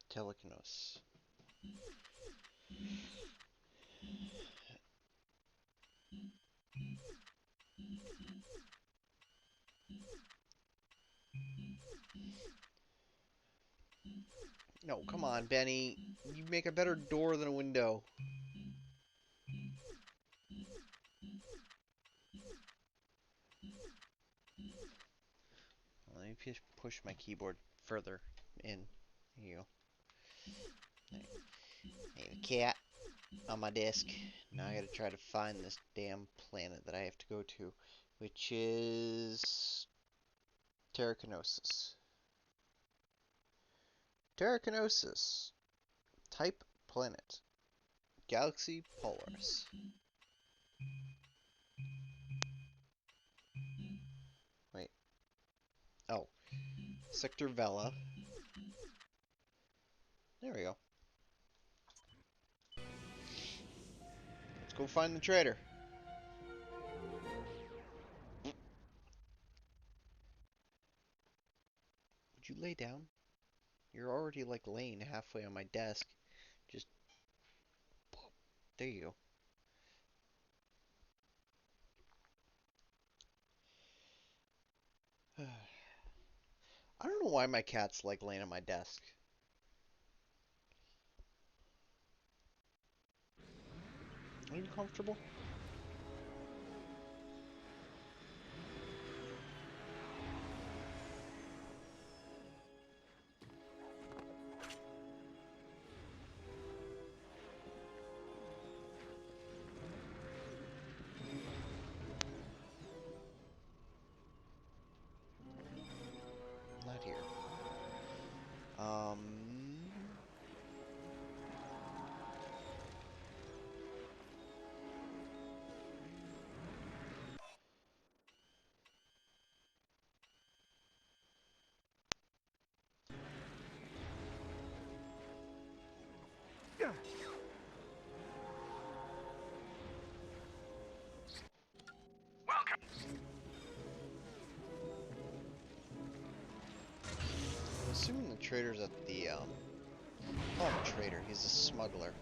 Telekinos. No, come on, Benny. You make a better door than a window. Let me push my keyboard further in. There you go. I have a cat on my desk. Now I gotta try to find this damn planet that I have to go to, which is Terracinosis. Terracinosis. Type planet. Galaxy Polaris. Wait. Oh. Sector Vela. There we go. Let's go find the trader. Would you lay down? You're already like laying halfway on my desk. Just there you go. I don't know why my cats like laying on my desk. Are you comfortable? Not here. Um. Welcome. I'm assuming the trader's at the call him a trader. He's a smuggler.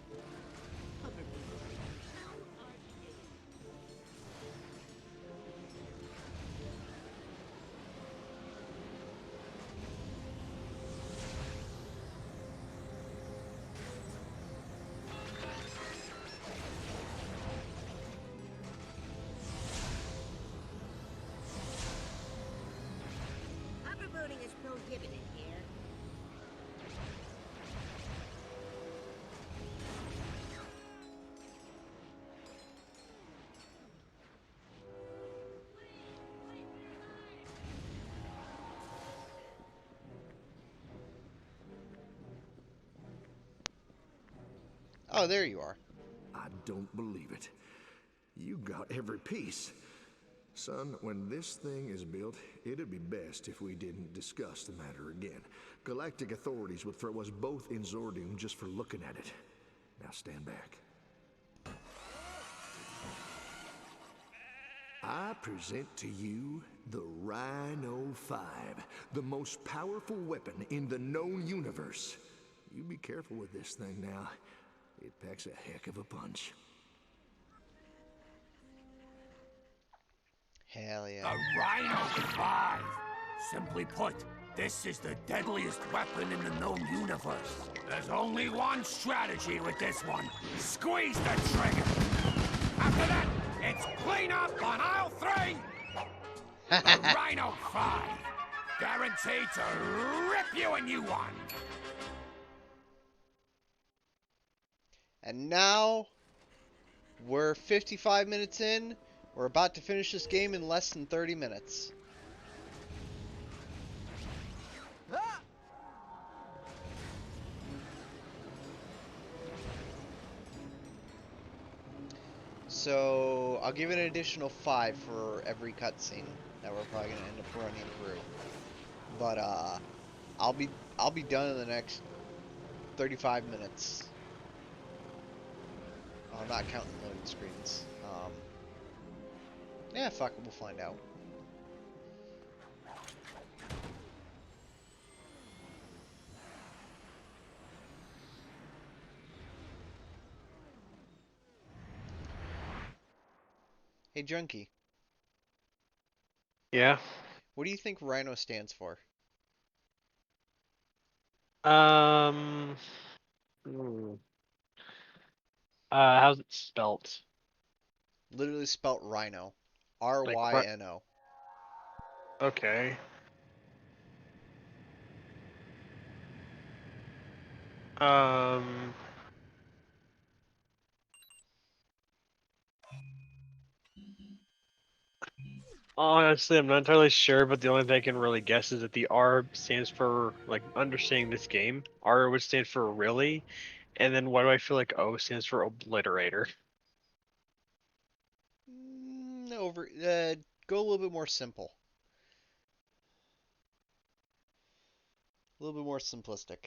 Hoverboarding is prohibited here. Oh, there you are. I don't believe it. You got every piece. Son, when this thing is built, it'd be best if we didn't discuss the matter again. Galactic authorities would throw us both in Zordium just for looking at it. Now stand back. I present to you the Rhino 5, the most powerful weapon in the known universe. You be careful with this thing now. It packs a heck of a punch. Hell yeah. The Rhino 5. Simply put, this is the deadliest weapon in the known universe. There's only one strategy with this one. Squeeze the trigger. After that, it's clean up on aisle 3. The Rhino 5. Guaranteed to rip you a new one. And now we're 55 minutes in. We're about to finish this game in less than 30 minutes. So I'll give it an additional 5 for every cutscene that we're probably gonna end up running through. But I'll be done in the next 35 minutes. Oh, I'm not counting loading screens. Yeah, fuck it, we'll find out. Hey, Junkie. Yeah. What do you think Rhino stands for? Um. hmm, how's it spelt? Literally spelt rhino. Like Ryno. okay. Um. Honestly, I'm not entirely sure, but the only thing I can really guess is that the R stands for like understanding this game. R would stand for really, and then why do I feel like O stands for obliterator? Go a little bit more simple. A little bit more simplistic.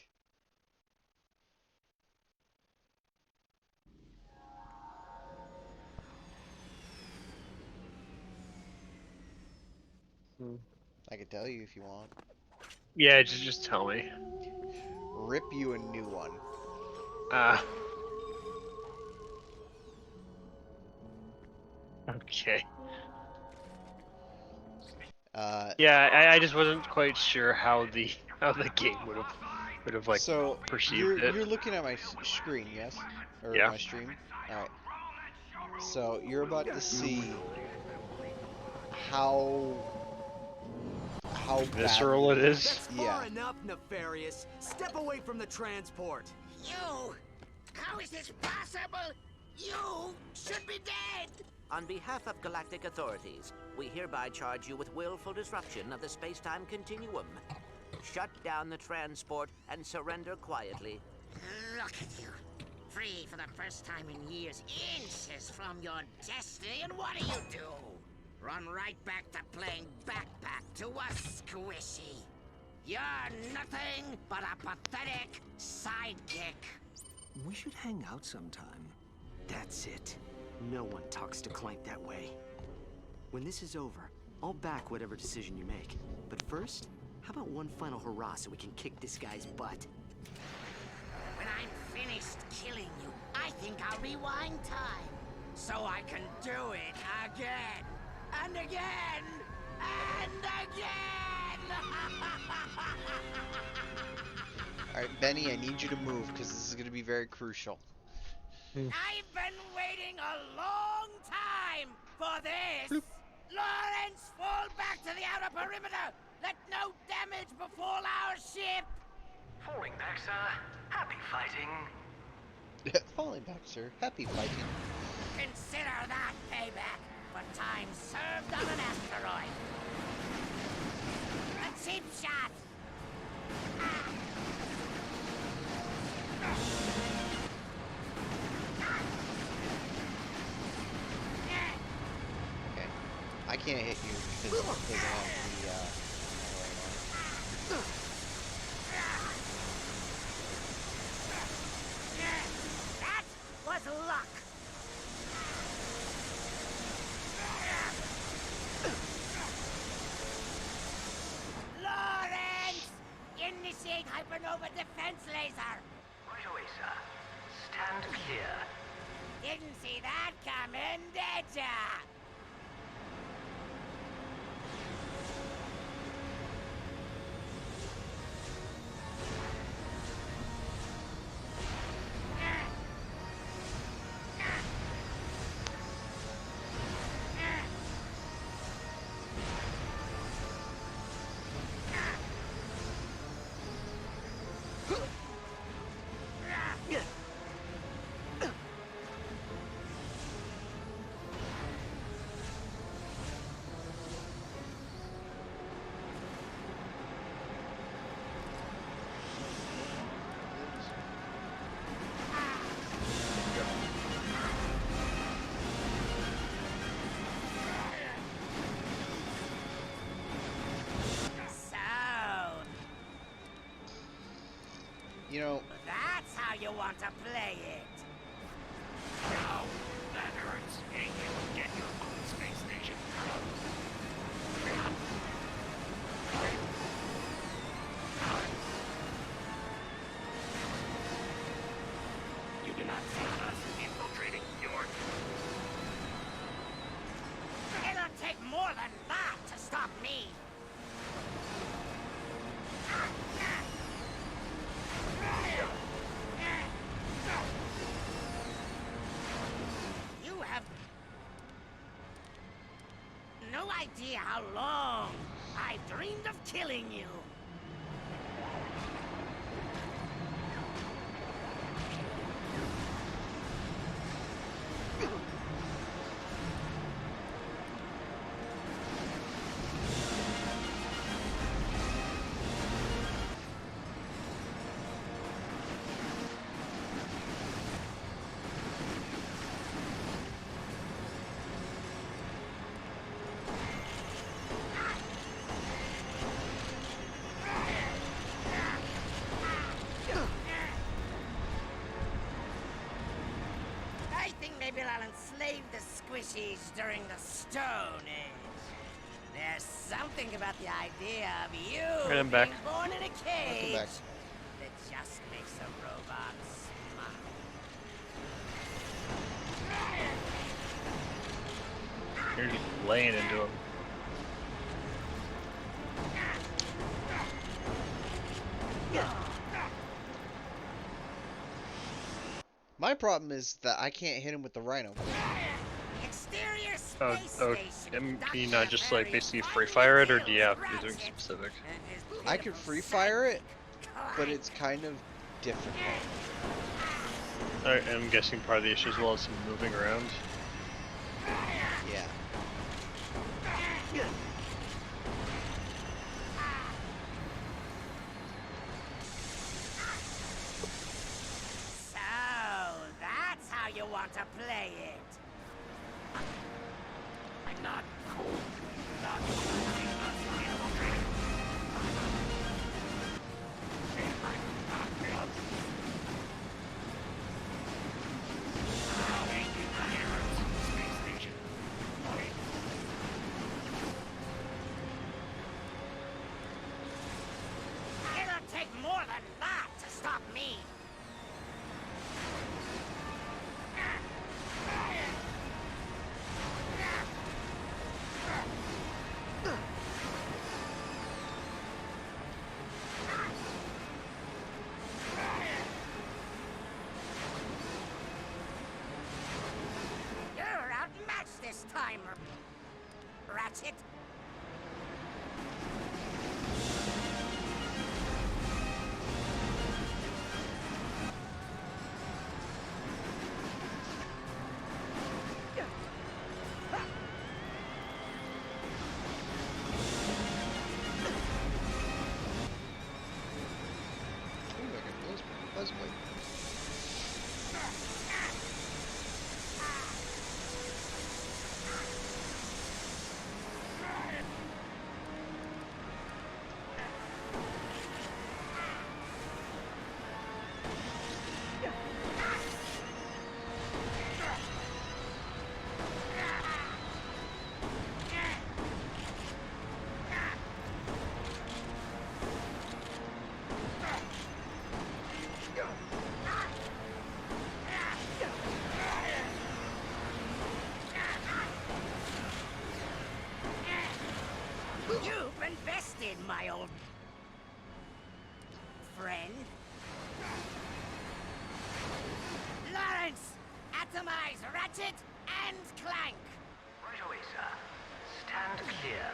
Hmm. I could tell you if you want. Yeah, just tell me. Rip you a new one. Ah, okay. Uh, Yeah, I just wasn't quite sure how the how the game would have like so perceived it. you're looking at my screen, yes, or Yeah. my stream. All right. So you're about to see how Visceral it badly, is. That's yeah. far enough, Nefarious. Step away from the transport. You! How is this possible? You should be dead! On behalf of galactic authorities, we hereby charge you with willful disruption of the space-time continuum. Shut down the transport and surrender quietly. Look at you. Free for the first time in years, inches from your destiny, and what do? Run right back to playing backpack to a squishy. You're nothing but a pathetic sidekick. We should hang out sometime. That's it. No one talks to Clank that way. When this is over, I'll back whatever decision you make. But first, how about one final hurrah so we can kick this guy's butt? When I'm finished killing you, I think I'll rewind time. So I can do it again. And again. And again. All right, Benny, I need you to move because this is going to be very crucial. I've been waiting a long time for this! Bloop. Lawrence, fall back to the outer perimeter! Let no damage befall our ship! Falling back, sir. Happy fighting. Falling back, sir. Happy fighting. Consider that payback for time served on an asteroid. A cheap shot! Okay. I can't hit you because I have the That was luck! Lawrence! Initiate hypernova defense laser! Right away, sir. Stand clear. Didn't see that coming, did ya? You know, That's how you want to play it. No, that hurts. And you will get your own space station. You do not see us infiltrating your... It'll take more than that to stop me. no idea how long I've dreamed of killing you. I think maybe I'll enslave the squishies during the Stone Age. There's something about the idea of you Right, I'm being back. born in a cage back. that just makes a robot smile. You're just laying into him. My problem is that I can't hit him with the rhino. Exterior Oh, space oh, station. can you not just like basically free fire it, or do you have to do something Ratchet specific? and his I could pitiful free fire it, sidekick, but it's kind of difficult. I'm guessing part of the issue as well is some moving around. Yeah. So, that's how you want to play it. I'm not cool. Not It'll take more than that to stop me. You're outmatched this time, Ratchet. Ooh, I got buzz blade. You've been bested, my old friend. Lawrence, atomize Ratchet and Clank. Right away, sir. Stand clear.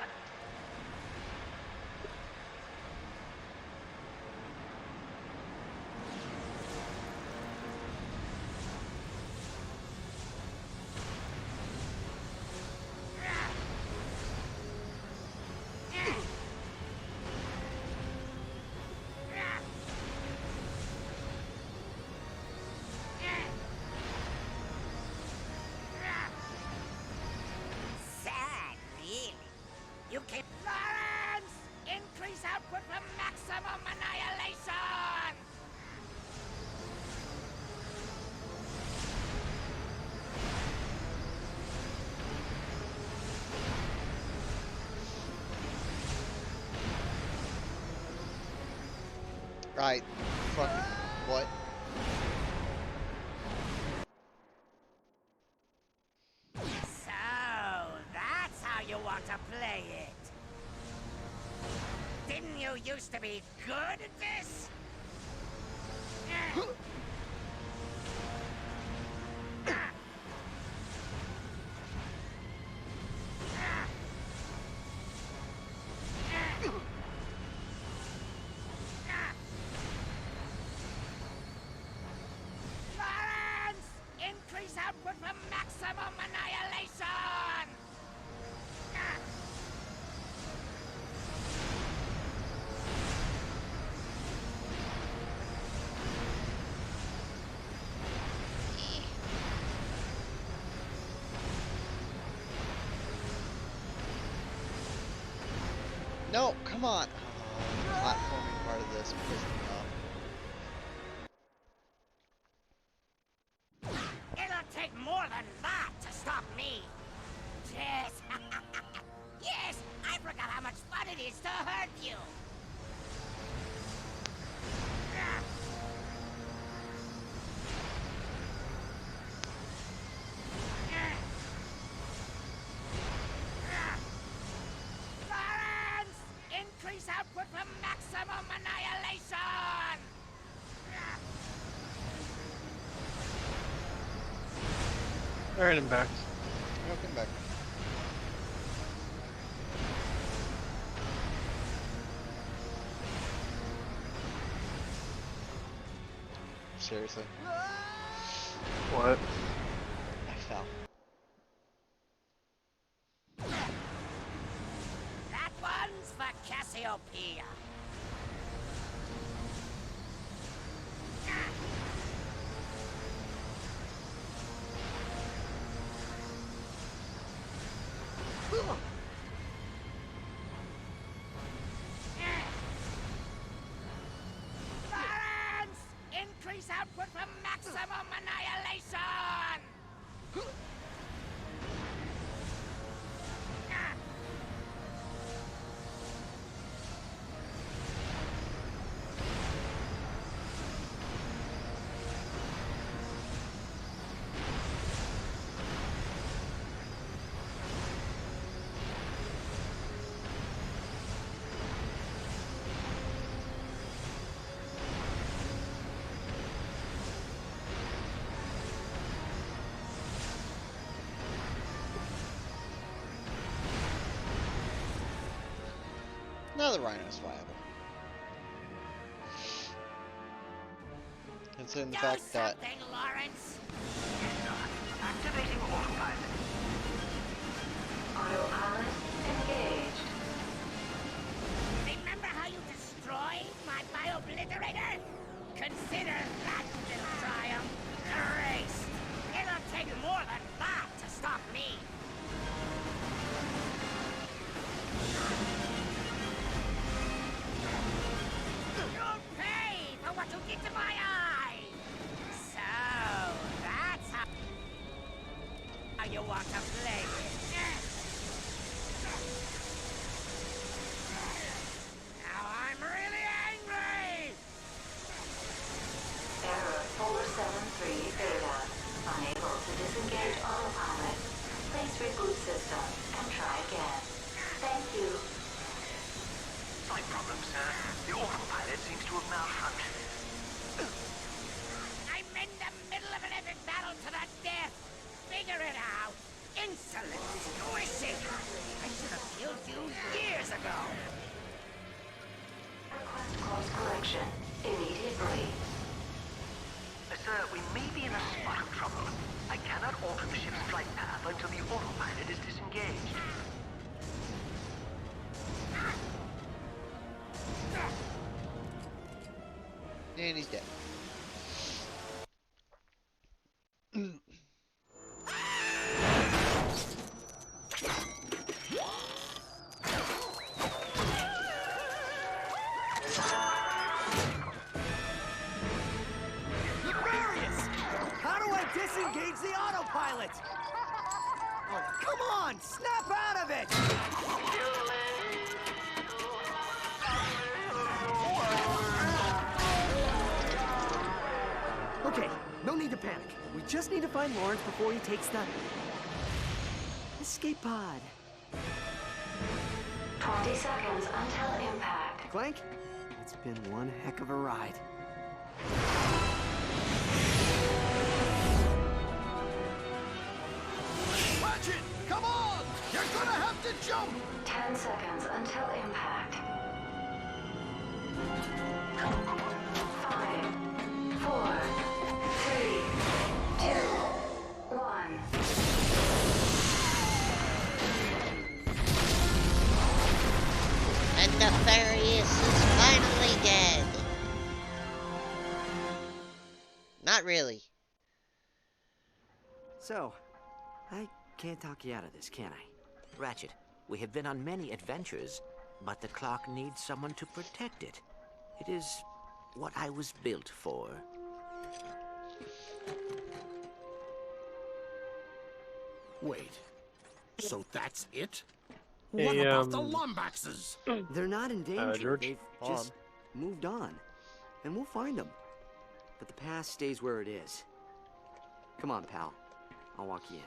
Sad, really. You can... Lawrence! Increase output for maximum annihilation! Right. Fucking what? So, that's how you want to play it. Didn't you used to be good at this? No, come on. Oh, the platforming part of this pissed me off. It'll take more than that to stop me. Yes. Yes, I forgot how much fun it is to hurt you. Lawrence! Increase output for maximum annihilation! Alright, I'm back. Welcome back. Seriously. What? I fell. That one's for Cassiopeia. Lawrence! Increase output for maximum annihilation! Now the Rhino's viable. Considering the fact that Lawrence! Activating autopilot. Autopilot engaged. Remember how you destroyed my bio-obliterator? Consider that little triumph erased. It'll take more than that to stop me. You'll pay for what you did to my eye! So, that's how you want to play it. Now I'm really angry! Error 473 Theta. Unable to disengage autopilot. Please reboot system and try again. Thank you. Slight problem, sir. The autopilot seems to have malfunctioned. I'm in the middle of an epic battle to the death! Figure it out! Insolent, squishy! I should have killed you years ago! Request course correction. Immediately. Sir, we may be in a spot of trouble. I cannot alter the ship's flight path until the autopilot is disengaged. and he's dead. Nefarious! How do I disengage the autopilot? Oh, come on! Snap out of it! Okay, no need to panic. We just need to find Lawrence before he takes the escape pod. 20 seconds until impact. Clank, it's been one heck of a ride. Ratchet, come on! You're gonna have to jump! 10 seconds until impact. 5, 4, 3, 2, 1. And Nefarious is finally dead. Not really. So, I can't talk you out of this, can I? Ratchet, we have been on many adventures, But the clock needs someone to protect it. It is what I was built for. Wait. So that's it? Hey, What about the lombaxes? They're not in danger. George? They've just moved on. And we'll find them. But the past stays where it is. Come on, pal. I'll walk you in.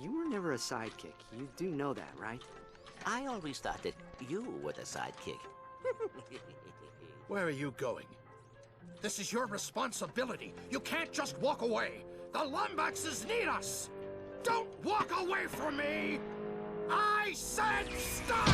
You were never a sidekick. You do know that, right? I always thought that you were the sidekick. Where are you going? This is your responsibility. You can't just walk away. The lombaxes need us. Don't walk away from me! I said stop!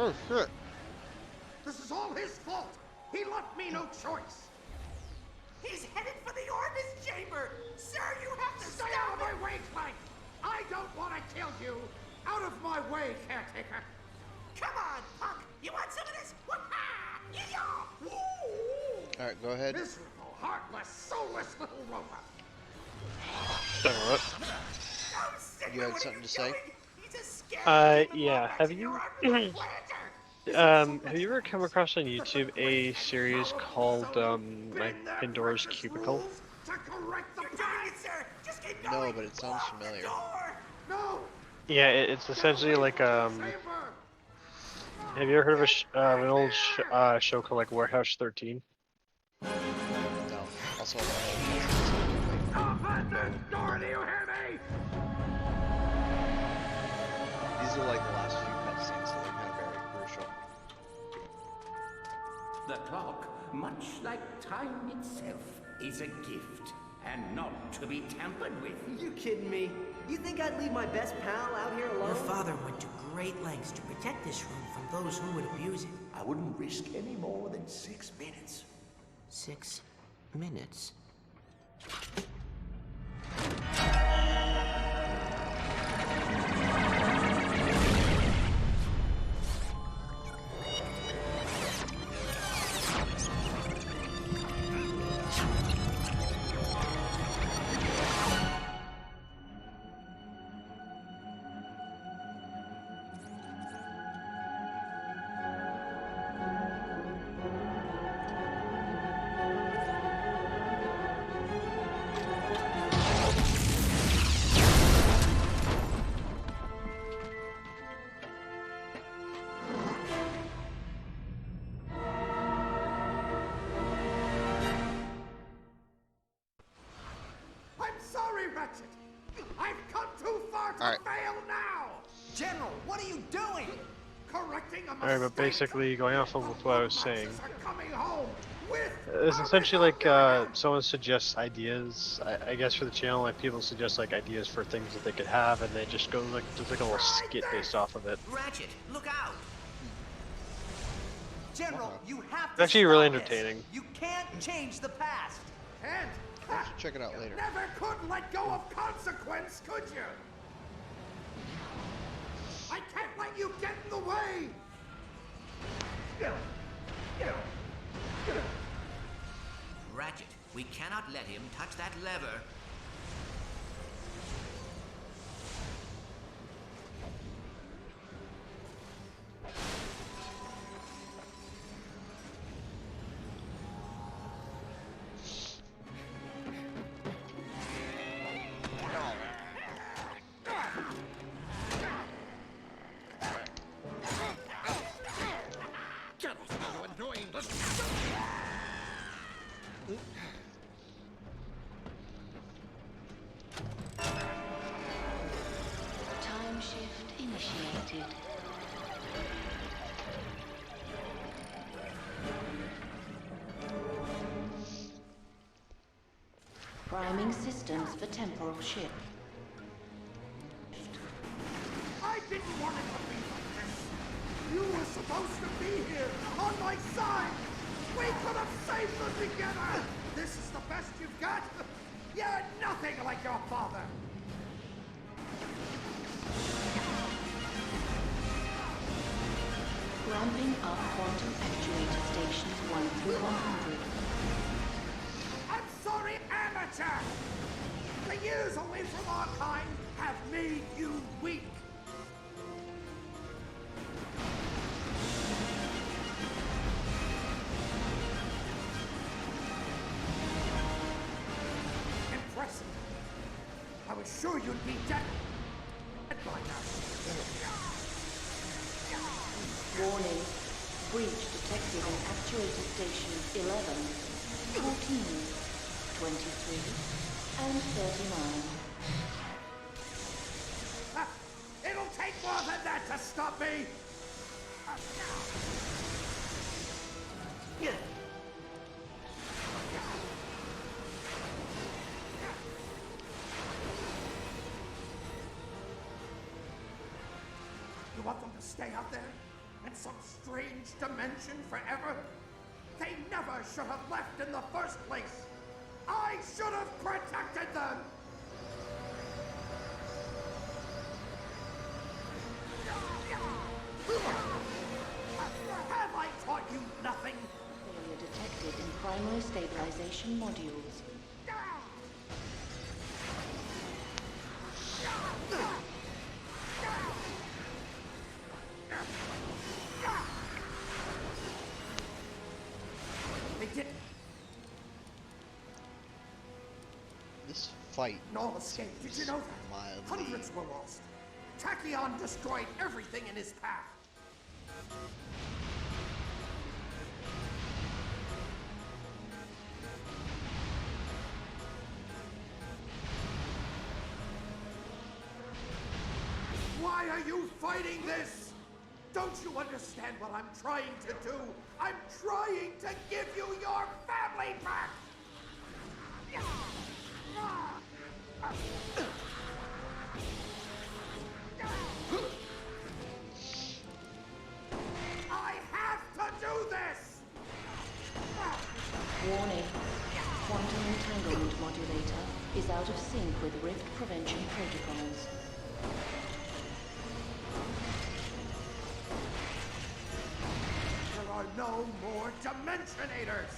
Oh shit. This is all his fault. He left me no choice. He's headed for the Orbis chamber! Sir, you have to Stay out of my way, Clank! I don't want to kill you! Out of my way, caretaker! Come on, punk! You want some of this? Alright, go ahead. Miserable, heartless, soulless little robot! You had something to say? Yeah. Have you ever come across on YouTube a series called like Pandora's Cubicle? No, but it sounds familiar. No! Yeah, it's essentially like have you ever heard of an old show called like Warehouse 13? No. Also, Stop at this door, do you hear me? these are like the last few cutscenes, so they're kind of very crucial. The clock, much like time itself, is a gift and not to be tampered with. You kidding me? You think I'd leave my best pal out here alone? Your father went to great lengths to protect this room from those who would abuse it. I wouldn't risk any more than 6 minutes. 6 minutes? I'm sorry, Ratchet! I've come too far to fail now! General, what are you doing? Correcting a Alright, but basically going off of what I was saying, coming home with it's essentially like someone suggests ideas. I guess for the channel, like people suggest like ideas for things that they could have, and they just go like there's like a little skit based off of it. Ratchet, look out! General, you have It's to actually really stop this. entertaining. You can't change the past. And check it out later. never could let go of consequence, could you? I can't let you get in the way! Ratchet, we cannot let him touch that lever. Get off, you annoying little... Time shift initiated. Priming systems for temporal shift. didn't want it to be like this. You were supposed to be here, on my side. We could have saved them together. This is the best you've got? You're nothing like your father. Ramping up quantum actuator stations 1 through 100. I'm sorry, amateur! The years away from our kind have made you weak. Impressive. I was sure you'd be dead by now. Warning. Breach detected in actuator stations 11, 14, 23, and 39. It'll take more than that to stop me! You want them to stay out there? In some strange dimension forever? They never should have left in the first place! I should have protected them! Have I taught you nothing? Failure detected in primary stabilization modules. They did. This fight. Null escaped. Did you know that? Mildly. Hundreds were lost. Tachyon destroyed everything in his path. Why are you fighting this? Don't you understand what I'm trying to do? I'm trying to give you your family back! I have to do this! Warning. Quantum entanglement modulator is out of sync with rift prevention protocols. There are no more Dimensionators!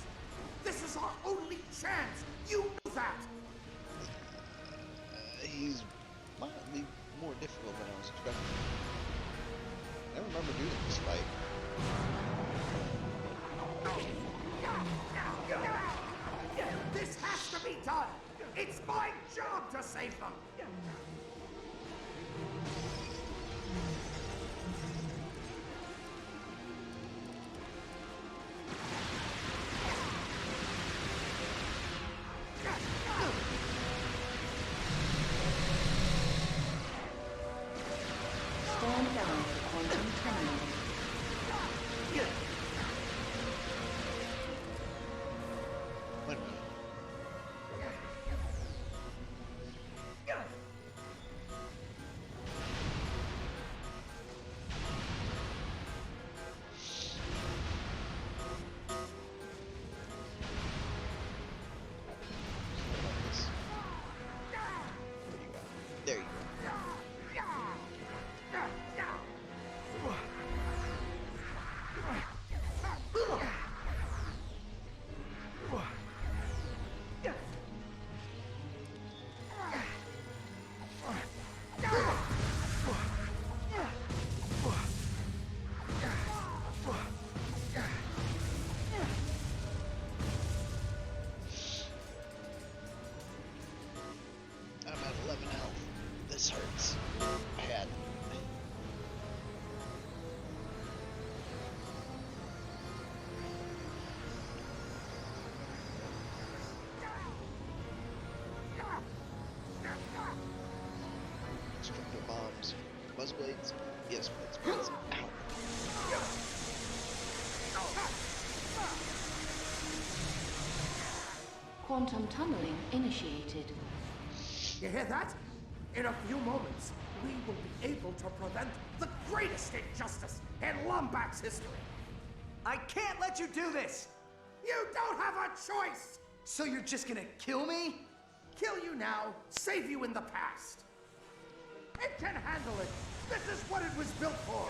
This is our only chance! You know that! He's mildly more difficult than I was expecting. I remember doing this fight. This has to be done! It's my job to save them! Stand down for quantum tunneling. Wait a minute. There you go. I'm at 11 health. This hurts bad. Destructor bombs. Buzzblades. Yes, buzzblades. Ow. Quantum tunneling initiated. You hear that? In a few moments, we will be able to prevent the greatest injustice in lombax history. I can't let you do this! You don't have a choice! So you're just gonna kill me? Kill you now, save you in the past. It can handle it. This is what it was built for.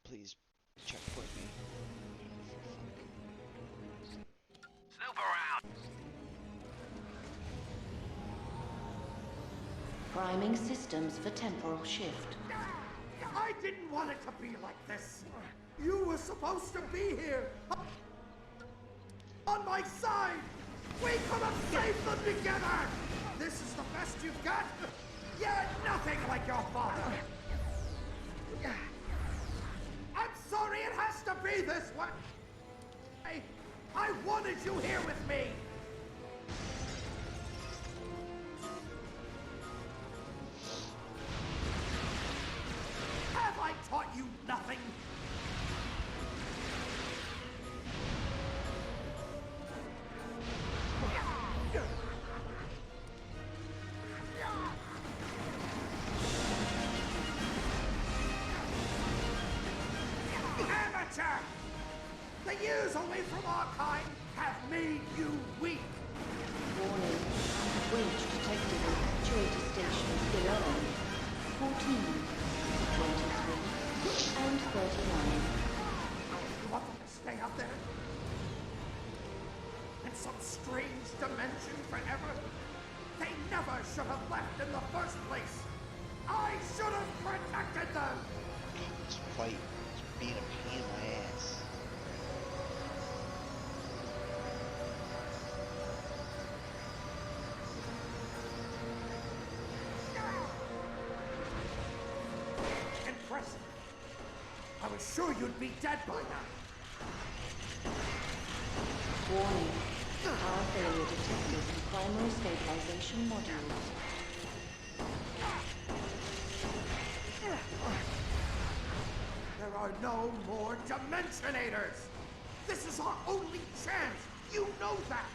Please checkpoint me. Snoop around. Priming systems for temporal shift. I didn't want it to be like this. You were supposed to be here. On my side. We could have saved them together. This is the best you've got? You're nothing like your father. I'm sorry it has to be this way. I wanted you here with me. Have I taught you nothing? Amateur! The years away from our kind have made you weak. Warning. Winch detected in actuator stations 11, 14, 23, and 39. You want them to stay up there? In some strange dimension forever? They never should have left in the first place. I should have protected them. This fight is being a pain in my ass. Impressive. I was sure you'd be dead by now. Warning. Power failure detected in primary stabilization modules. There are no more Dimensionators! This is our only chance! You know that!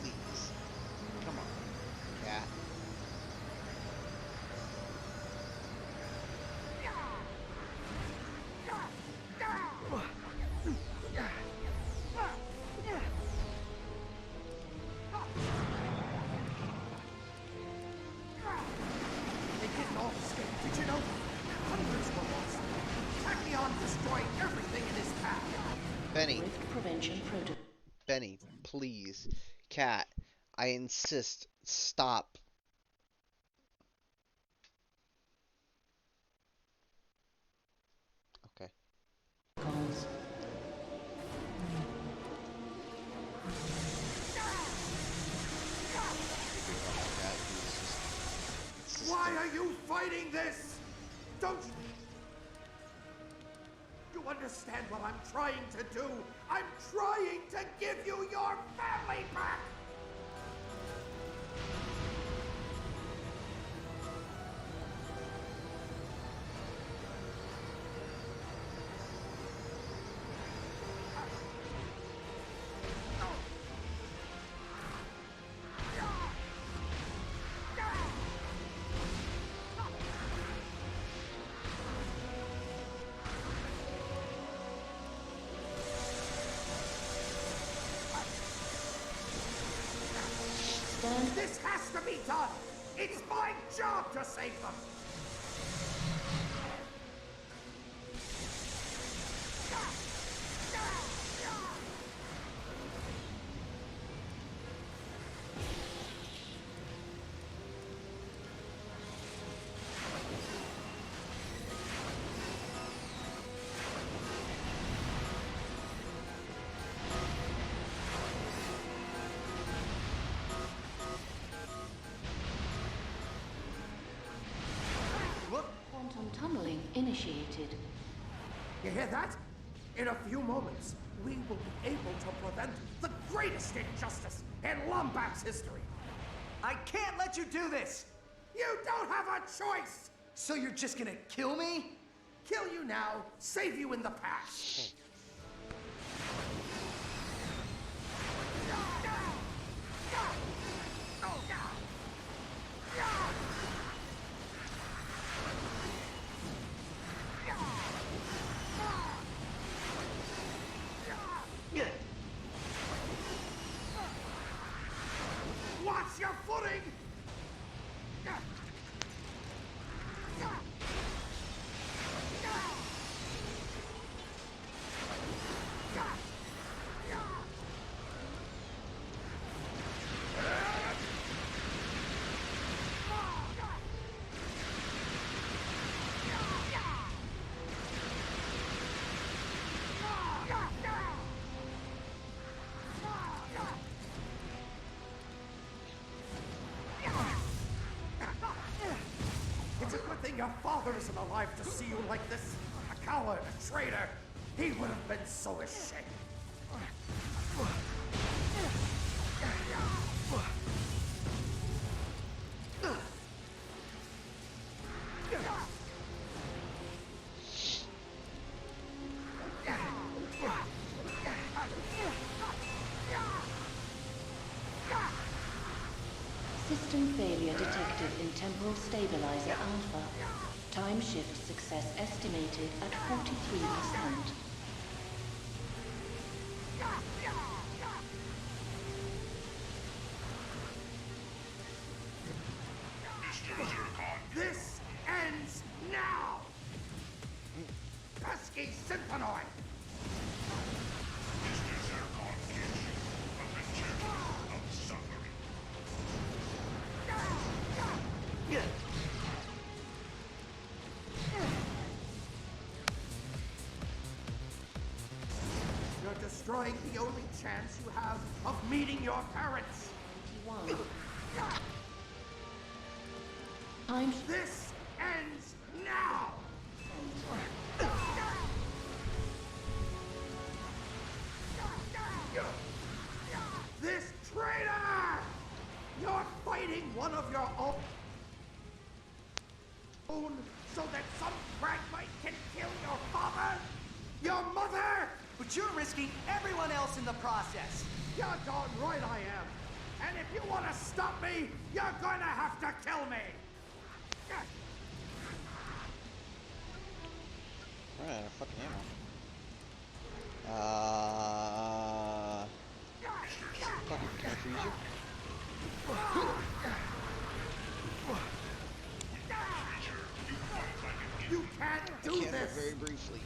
Please. Come on, cat. They didn't all escape, did you know? Hundreds were lost. Tachyon destroyed everything in his path. Benny. Rift prevention protocol. Benny, please. Cat, I insist. Stop. Okay. Calls. Cat, please just Why are you fighting this? Don't you understand what I'm trying to do? I'm trying to give you your family back! This has to be done! It's my job to save them! Tunneling initiated. You hear that? In a few moments, we will be able to prevent the greatest injustice in lombax history. I can't let you do this! You don't have a choice! So you're just gonna kill me? Kill you now, save you in the past. Watch your footing! It's a good thing your father isn't alive to see you like this. A coward, a traitor. He would have been so ashamed. System failure detected in temporal stabilizer alpha. Time shift success estimated at 43%. This ends now! Pesky Symphanoid! You're destroying the only chance you have of meeting your parents! This ends now! This traitor! You're fighting one of your own so that some fragmite can kill your father? Your mother? But you're risking everyone else in the process. You're darn right I am. And if you want to stop me, you're going to have to kill me. Run out of fucking ammo. Fucking can I freeze you? You can't do I can, this. but very briefly.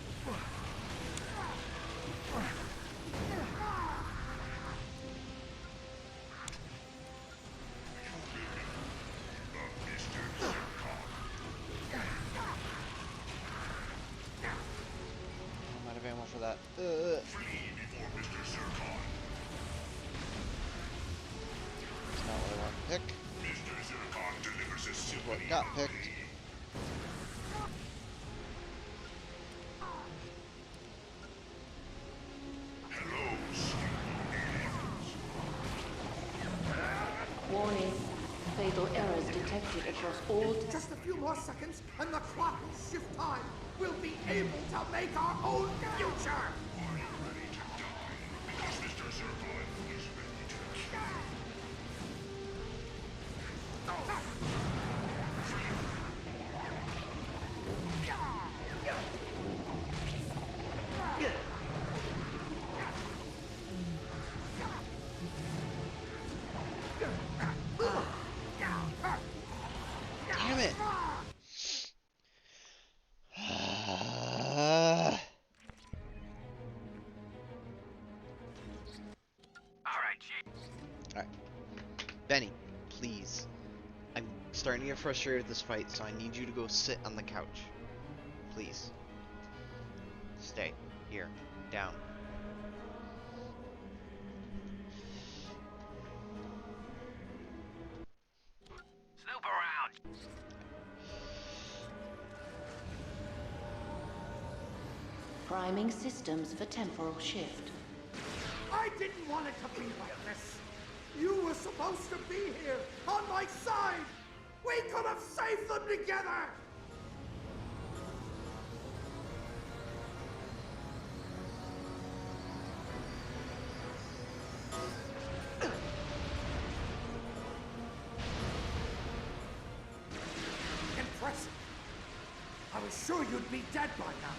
I'm out of ammo for that. That's not what I want to pick. This is what got picked. Warning. Fatal errors detected across all... Just a few more seconds and the clock will shift time. We'll be able to make our own future. Damn it! Alright. Benny, please. I'm starting to get frustrated with this fight, so I need you to go sit on the couch. Please. Stay. Here. Down. Snoop around. Priming systems for temporal shift. I didn't want it to be like this. You were supposed to be here, on my side. We could have saved them together. Impressive. I was sure you'd be dead by now.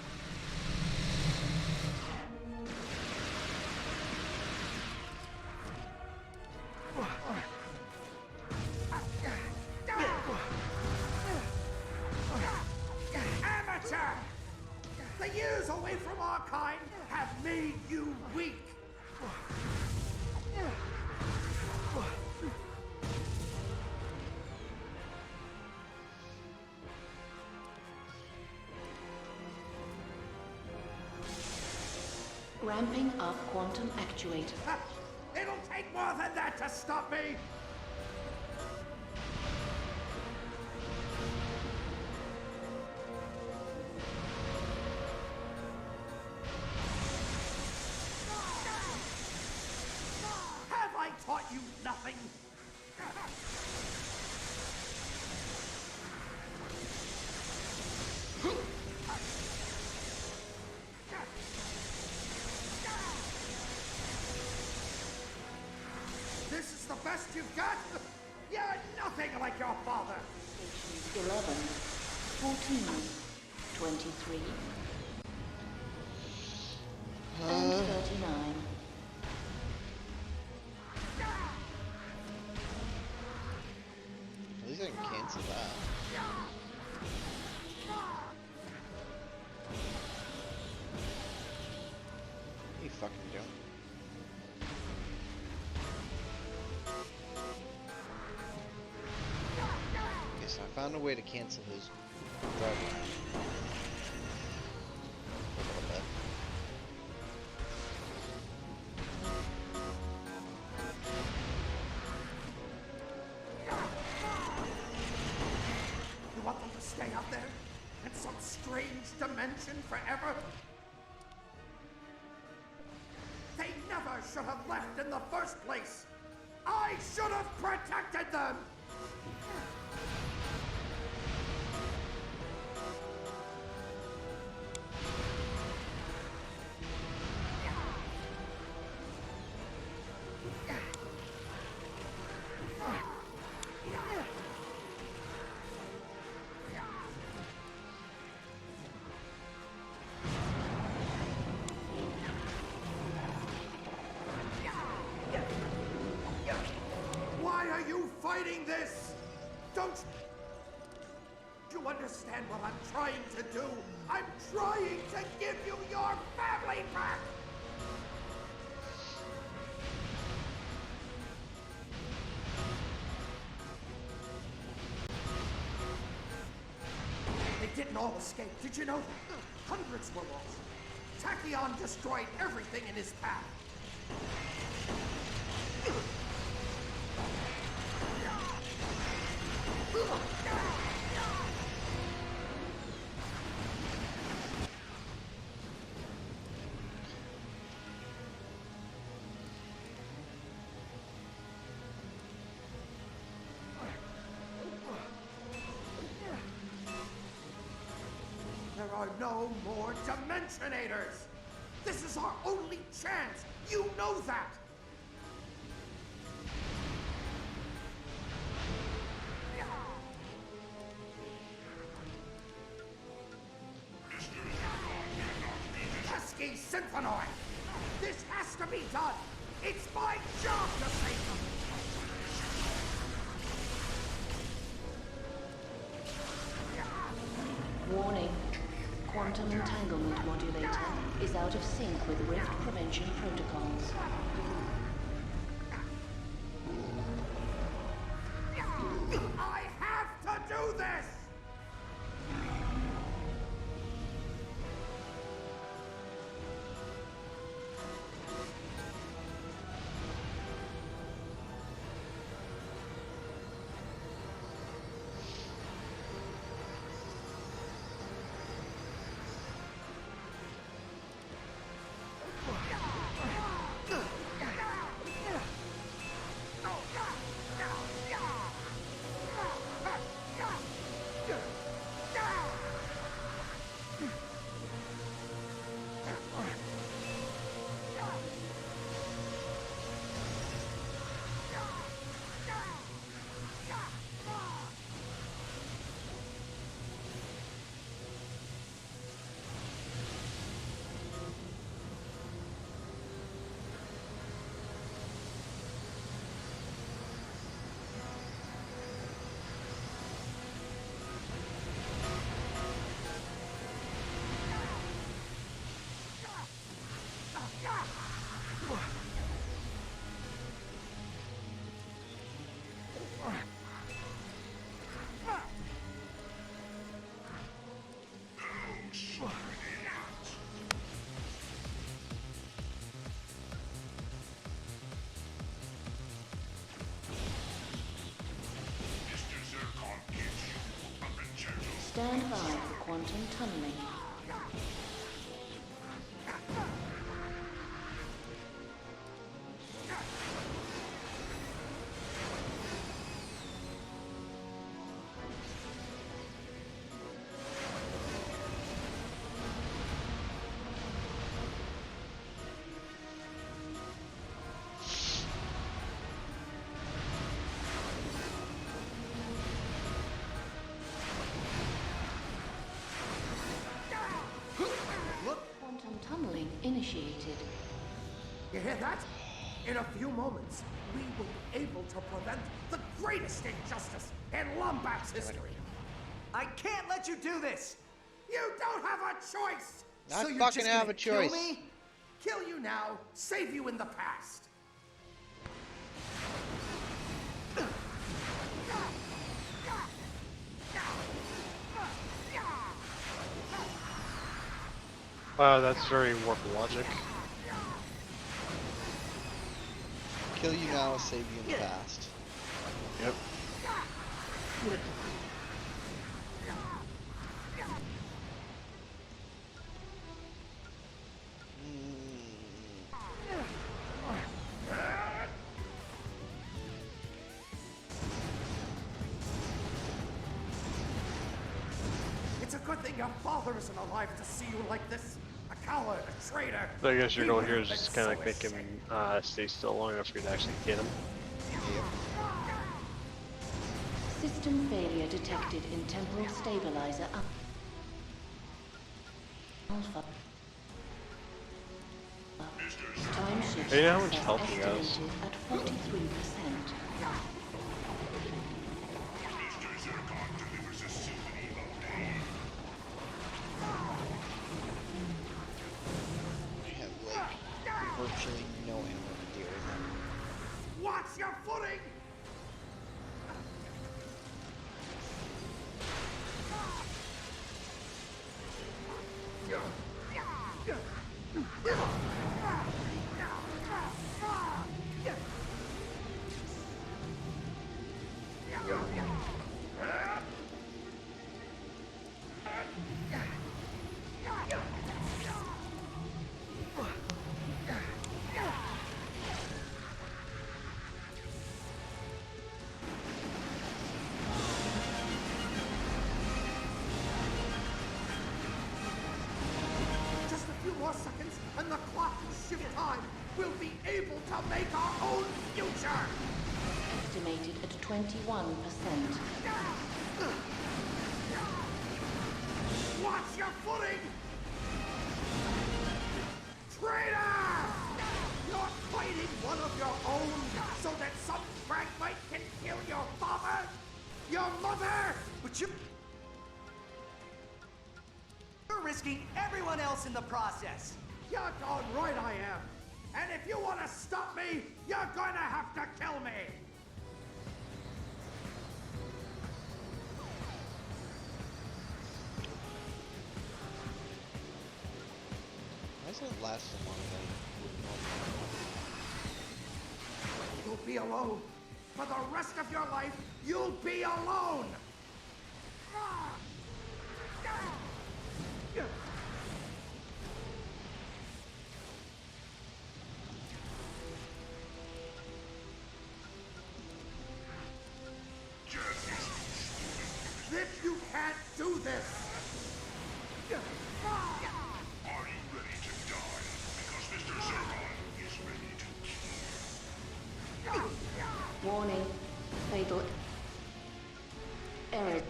Amateur! The years away from our kind have made you weak. Ramping up quantum actuator. It'll take more than that to stop me! Have I taught you nothing? This is the best you've got? You're nothing like your father! 11, 14, 23, and 39. At least I can cancel that. What are you fucking doing? Okay, so I found a way to cancel his drive line. A little bit. You want them to stay out there? In some strange dimension forever? They never should have left in the first place! I should have protected them! Why are you fighting this? Don't you understand what I'm trying to do? I'm trying to give you your family back! They didn't all escape, did you know? Hundreds were lost. Tachyon destroyed everything in his path. There are no more Dimensionators! This is our only chance! You know that! Pesky Symphonoid! This has to be done! It's my job to save them! Warning. Quantum entanglement modulator is out of sync with rift prevention protocols. I have to do this! Stand by for quantum tunneling. Quantum tunneling initiated. You hear that? In a few moments, we will be able to prevent the greatest injustice in lombax history. I can't let you do this! You don't have a choice! I so you're fucking just have gonna a choice. Kill me? Kill you now, save you in the past. Wow, that's very warp logic. Kill you now, save you in the past. Yep. It's a good thing your father isn't alive to see you like this. A coward, a traitor. So I guess your He goal would here have is been just kind of so like make him stay still long enough for you to actually hit him. System failure detected in temporal stabilizer Alpha. Time shift Hey, how much success health he has? estimated at 43%. I have like virtually no ammo to deal with him. Watch your footing! Just a few more seconds, and the clock will shift time. We'll be able to make our own future. Estimated at 21%. Watch your footing! Traitor! You're fighting one of your own so that some fragmite can kill your father? Your mother? But you're risking everyone else in the process. You're darn right I am. And if you want to stop me, you're going to have to kill me. Why does it last so long than it would normally? You'll be alone. For the rest of your life, you'll be alone. If you can't do this, Are you ready to die? Because Mr. Zircon is ready to kill. Warning. Fatal error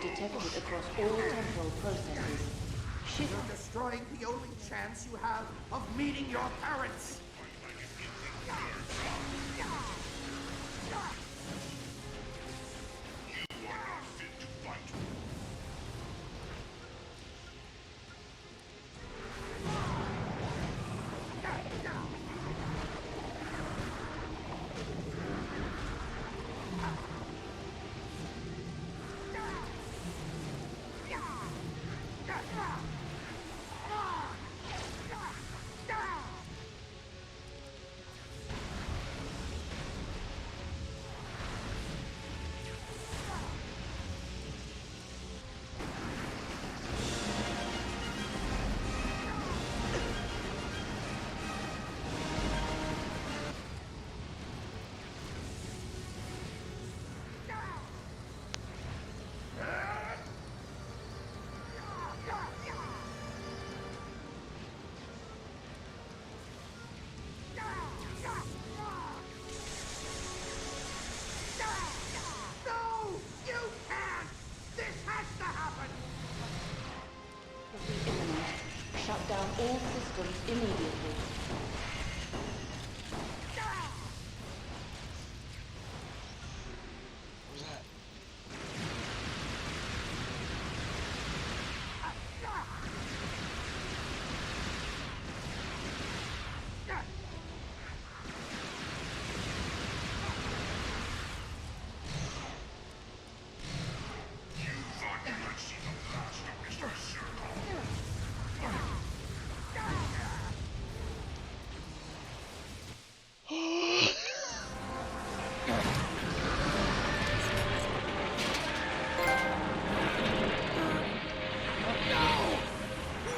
detected across all temporal processes. Shift. you're destroying the only chance you have of meeting your parents. You are not fit to fight. immediately. What was that?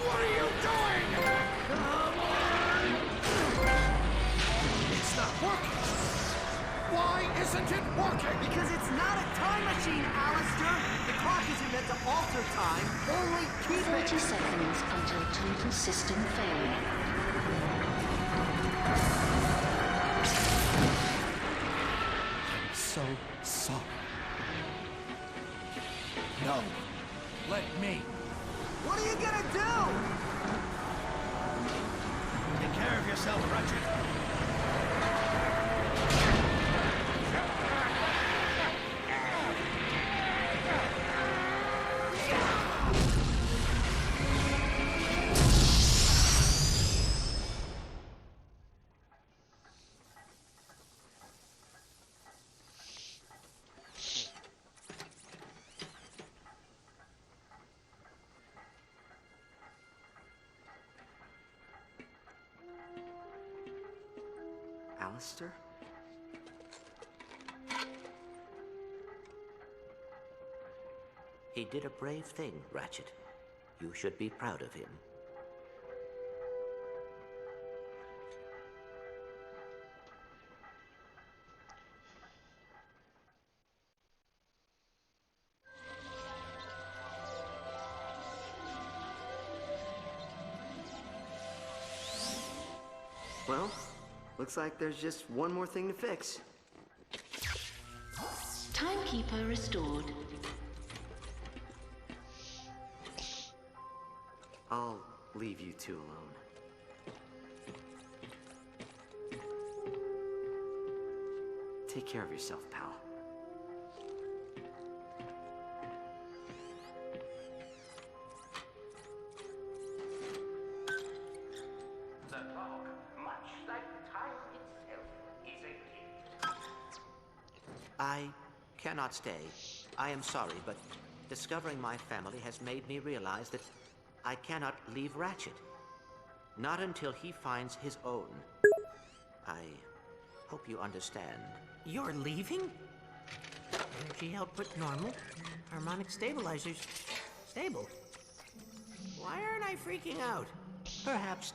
What are you doing? Come on! It's not working. Why isn't it working? Because it's not a time machine, Alistair. The clock isn't meant to alter time, only keep 30 seconds until total system failure. I'm so sorry. No. Let me. What are you gonna do? Take care of yourself, Ratchet. Alistair? He did a brave thing, Ratchet. You should be proud of him. Well, looks like there's just one more thing to fix. Timekeeper restored. I'll leave you two alone. Take care of yourself, pal. The clock, much like time itself, is a gift. I cannot stay. I am sorry, but discovering my family has made me realize that I cannot leave Ratchet. Not until he finds his own. I hope you understand. You're leaving? Energy output normal. Harmonic stabilizers stable. Why aren't I freaking out? Perhaps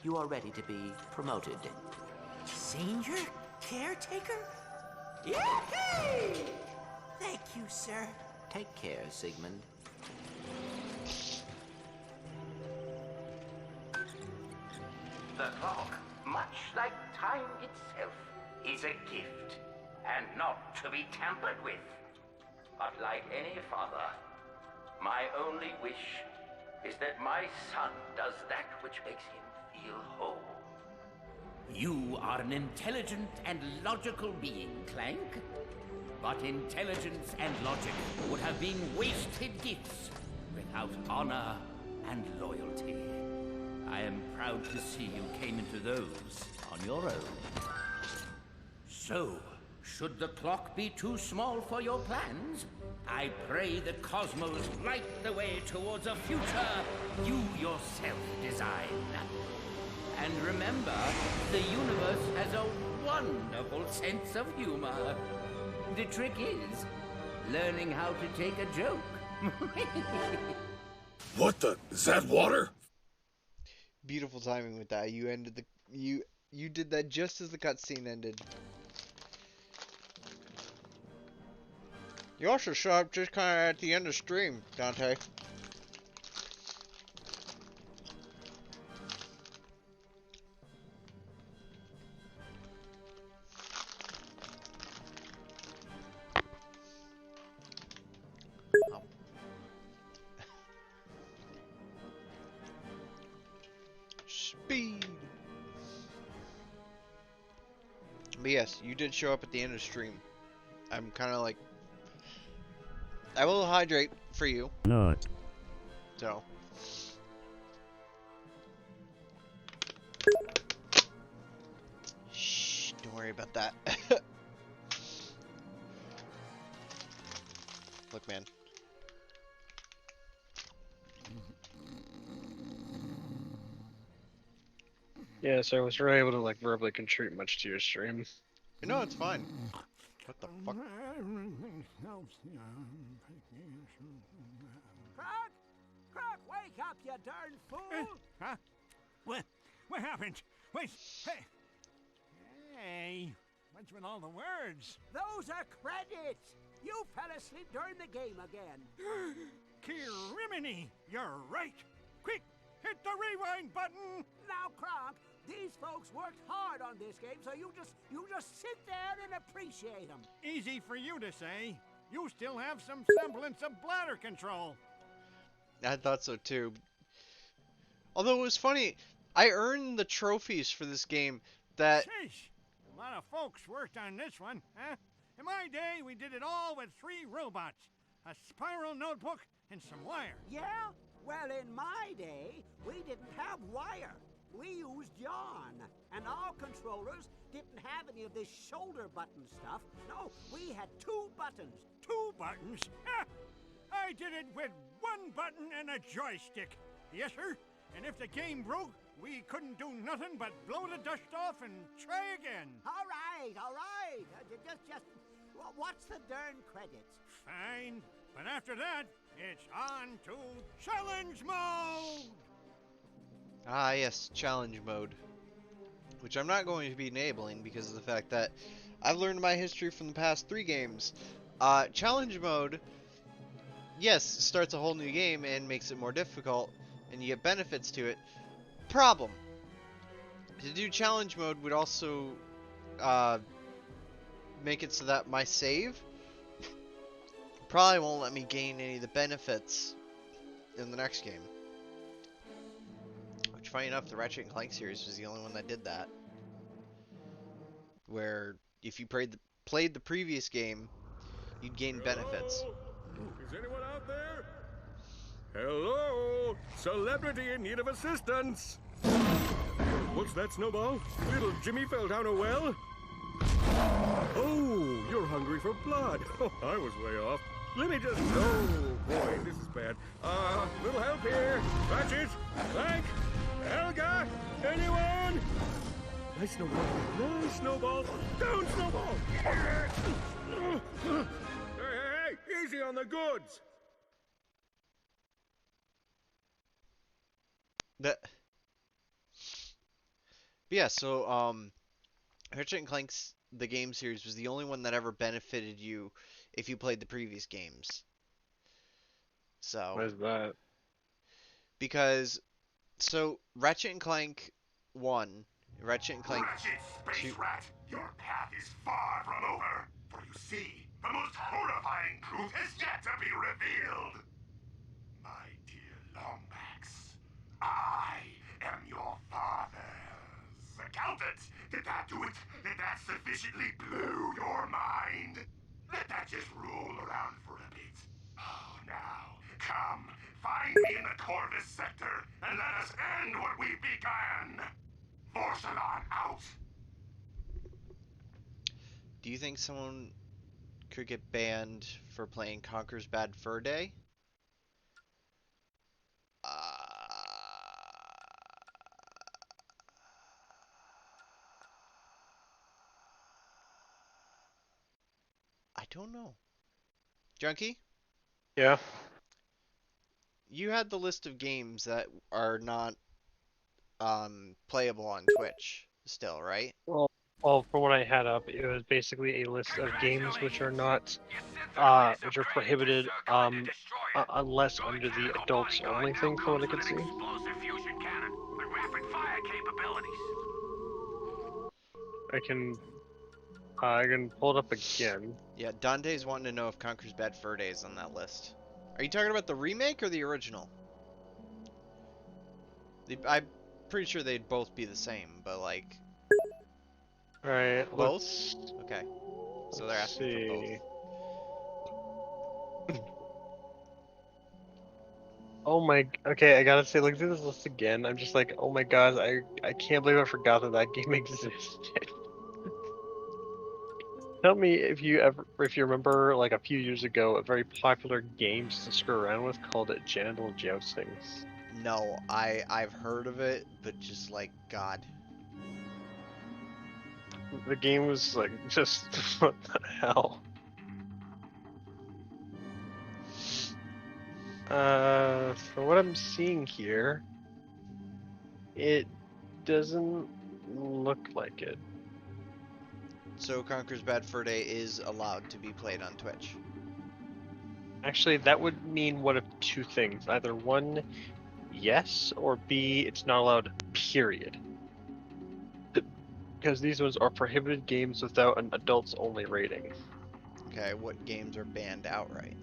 you are ready to be promoted. Senior caretaker? Yippee! Thank you, sir. Take care, Sigmund. The clock, much like time itself, is a gift, and not to be tampered with. But like any father, my only wish is that my son does that which makes him feel whole. You are an intelligent and logical being, Clank. But intelligence and logic would have been wasted gifts without honor and loyalty. I am proud to see you came into those on your own. So, should the clock be too small for your plans, I pray the cosmos light the way towards a future you yourself design. And remember, the universe has a wonderful sense of humor. The trick is learning how to take a joke. What the? Is that water? Beautiful timing with that. You ended the you did that just as the cutscene ended. You also showed up just kind of at the end of stream, Dante. Speed. But yes, you did show up at the end of the stream. I'm kind of like, I will hydrate for you. No. So. Shh, don't worry about that. Look, man. Yeah, so I was really able to like verbally contribute much to your stream. No, it's fine. What the fuck? Croc! Croc, wake up, you darn fool! Huh? What happened? Wait, hey! Hey, what's with all the words? Those are credits! You fell asleep during the game again. Kirimini, you're right! Quick, hit the rewind button! Now, Croc, these folks worked hard on this game, so you just sit there and appreciate them. Easy for you to say. You still have some semblance of bladder control. I thought so too. Although it was funny, I earned the trophies for this game that... Sheesh, a lot of folks worked on this one, huh? In my day, we did it all with 3 robots, a spiral notebook, and some wire. Yeah? Well, in my day, we didn't have wire. We used yarn, and our controllers didn't have any of this shoulder button stuff. No, we had 2 buttons. 2 buttons? Ha! I did it with 1 button and a joystick. Yes, sir. And if the game broke, we couldn't do nothing but blow the dust off and try again. All right, all right. What's the darn credits? Fine. But after that, it's on to challenge mode. Ah, yes, challenge mode. Which I'm not going to be enabling because of the fact that I've learned my history from the past 3 games. Challenge mode, yes, starts a whole new game and makes it more difficult, and you get benefits to it. Problem. To do challenge mode would also make it so that my save probably won't let me gain any of the benefits in the next game. Which, funny enough, the Ratchet and Clank series was the only one that did that. Where if you played the previous game, you'd gain benefits. Is anyone out there? Hello? Celebrity in need of assistance. What's that, Snowball? Little Jimmy fell down a well? Oh, you're hungry for blood. Oh, I was way off. Let me just... Oh, boy, this is bad. Little help here. Ratchet, Clank, Helga, anyone? Nice Snowball. Nice Snowball. Down, Snowball. Hey, easy on the goods. Yeah, so, Ratchet and Clank's the game series was the only one that ever benefited you if you played the previous games. So. Why is that? Because, so, Ratchet and Clank 1, Ratchet and Clank Ratchet, Space 2... Rat, your path is far from over. For you see, the most horrifying truth has yet to be revealed. My dear Lombax, I am your father's accountant. Did that do it? Did that sufficiently blow your mind? Let that just roll around for a bit. Oh, now, come, find me in the Corvus sector, and let us end what we began. Vorsalon out. Do you think someone could get banned for playing Conker's Bad Fur Day? I don't know. Junkie? Yeah? You had the list of games that are not playable on Twitch still, right? Well, for what I had up, it was basically a list of games which are not, which are prohibited, unless under the adults only thing, from what I could see. Explosive fusion cannon with rapid fire capabilities. I can pull it up again. Yeah, Dante's wanting to know if Conker's Bad Fur Day is on that list. Are you talking about the remake or the original? I'm pretty sure they'd both be the same, but like... All right, Both? let's Okay. So they're asking for both. see. Oh my. Okay, I gotta say, look through this list again. I'm just like, oh my god, I can't believe I forgot that that game existed. Tell me if you remember, like a few years ago, a very popular game just to screw around with called Genital Jousting. No, I've heard of it, but just like God. The game was like just what the hell. For what I'm seeing here, it doesn't look like it. So Conker's Bad Fur Day is allowed to be played on Twitch. Actually, that would mean one of two things. Either one, yes, or B, it's not allowed, period. Because these ones are prohibited games without an adults only rating. Okay, what games are banned outright?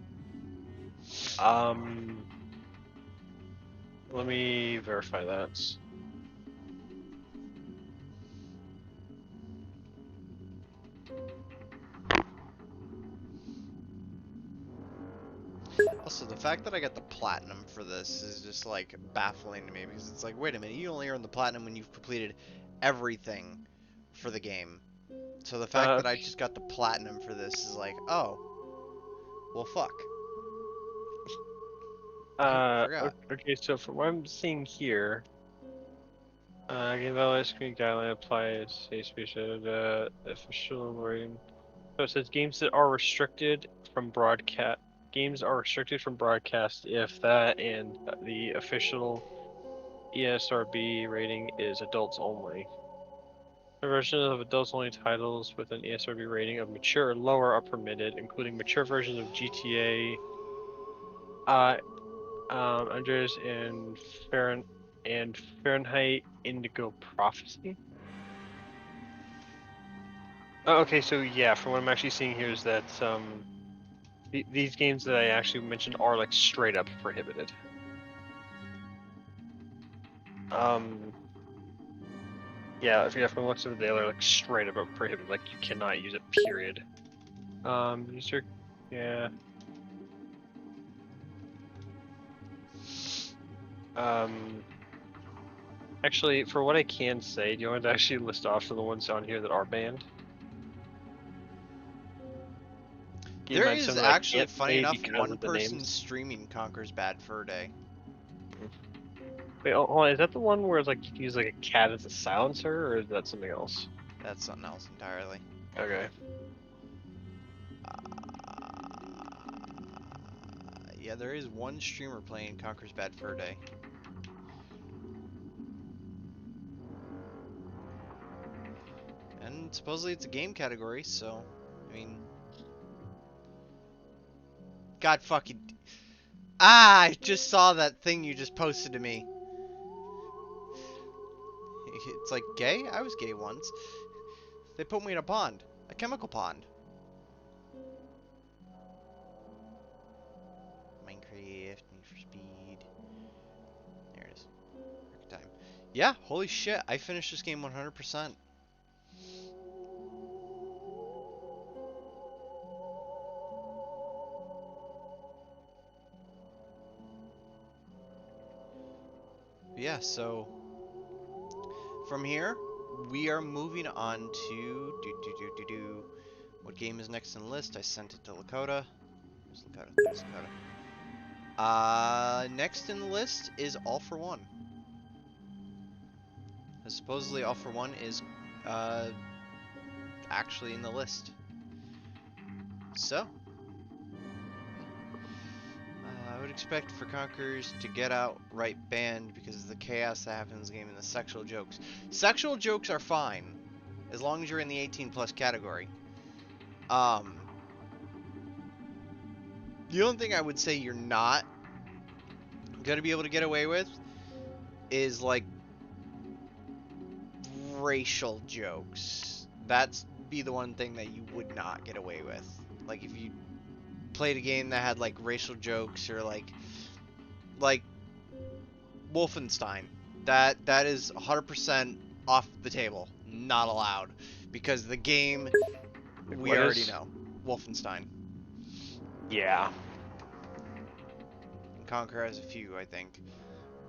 Let me verify that. Also, the fact that I got the platinum for this is just like baffling to me because it's like, wait a minute, you only earn the platinum when you've completed everything for the game. So the fact that I just got the platinum for this is like, oh, well, fuck. I forgot. Okay, so from what I'm seeing here, game value screen guideline applies a species official rating. So it says games that are restricted from broadcast. Games are restricted from broadcast if that and the official ESRB rating is adults only. Versions of adults only titles with an ESRB rating of mature or lower are permitted, including mature versions of GTA, Andres and Fahrenheit Indigo Prophecy. Oh, okay, so yeah, from what I'm actually seeing here is that these games that I actually mentioned are like straight up prohibited. Yeah, if you from the looks of it, they are like straight up prohibited. Like you cannot use it. Period. User, yeah. Actually, for what I can say, do you want to actually list off some of the ones on here that are banned? There is actually, funny enough, because one of the person names. streaming Conker's Bad Fur Day. Wait, hold on, is that the one where like you can use like a cat as a silencer, or is that something else? That's something else entirely. Okay. Yeah, there is one streamer playing Conker's Bad Fur Day. And supposedly it's a game category, so, I mean... God fucking... Ah, I just saw that thing you just posted to me. It's like, gay? I was gay once. They put me in a pond. A chemical pond. Minecraft, Need for Speed. There it is. Record time. Yeah, holy shit, I finished this game 100%. Yeah, so from here, we are moving on to what game is next on the list? I sent it to Lakota. Where's Lakota? There's Lakota. Next in the list is All for One. Supposedly All for One is actually in the list. So I would expect for Conquerors to get outright banned because of the chaos that happens in the game and the sexual jokes. Sexual jokes are fine, as long as you're in the 18+ category. The only thing I would say you're not gonna be able to get away with is like racial jokes. That's be the one thing that you would not get away with. Like if you played a game that had like racial jokes or like Wolfenstein, that is 100% off the table. not allowed because the game we what already is? know. Wolfenstein. Yeah. And Conquer has a few, I think.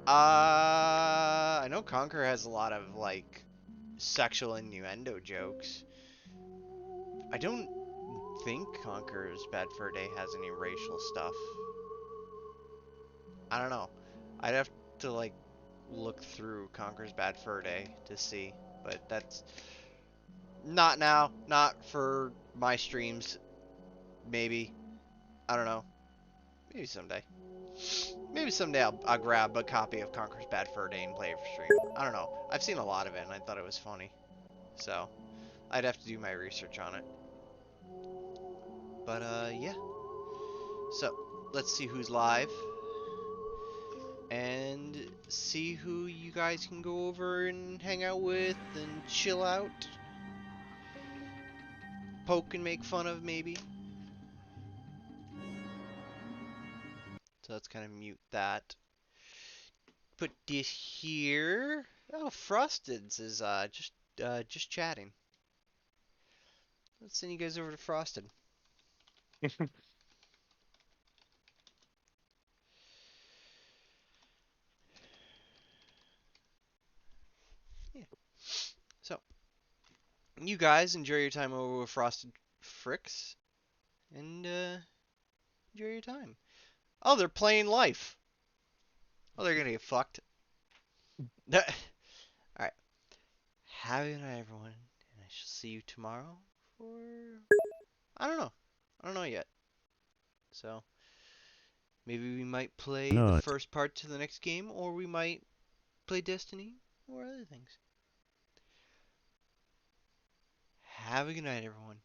I know Conquer has a lot of like sexual innuendo jokes. I don't think Conquer's Bad Fur Day has any racial stuff. I don't know. I'd have to like look through Conquer's Bad Fur Day to see, but that's not now, not for my streams. Maybe. I don't know. Maybe someday. Maybe someday I'll grab a copy of Conquer's Bad Fur Day and play it for stream. I don't know. I've seen a lot of it and I thought it was funny. So, I'd have to do my research on it. But, yeah. So, let's see who's live. And see who you guys can go over and hang out with and chill out. Poke and make fun of, maybe. So let's kind of mute that. Put this here. Oh, Frosted's is just chatting. Let's send you guys over to Frosted. Yeah. So, you guys enjoy your time over with Frosted Fricks, and enjoy your time. Oh, they're playing life. Oh, they're gonna get fucked. Alright. Have a good night, everyone, and I shall see you tomorrow for... I don't know. I don't know yet. So, maybe we might play the Not. first part to the next game, or we might play Destiny, or other things. Have a good night, everyone.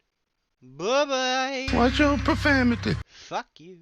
Bye-bye! Watch your profanity. Fuck you.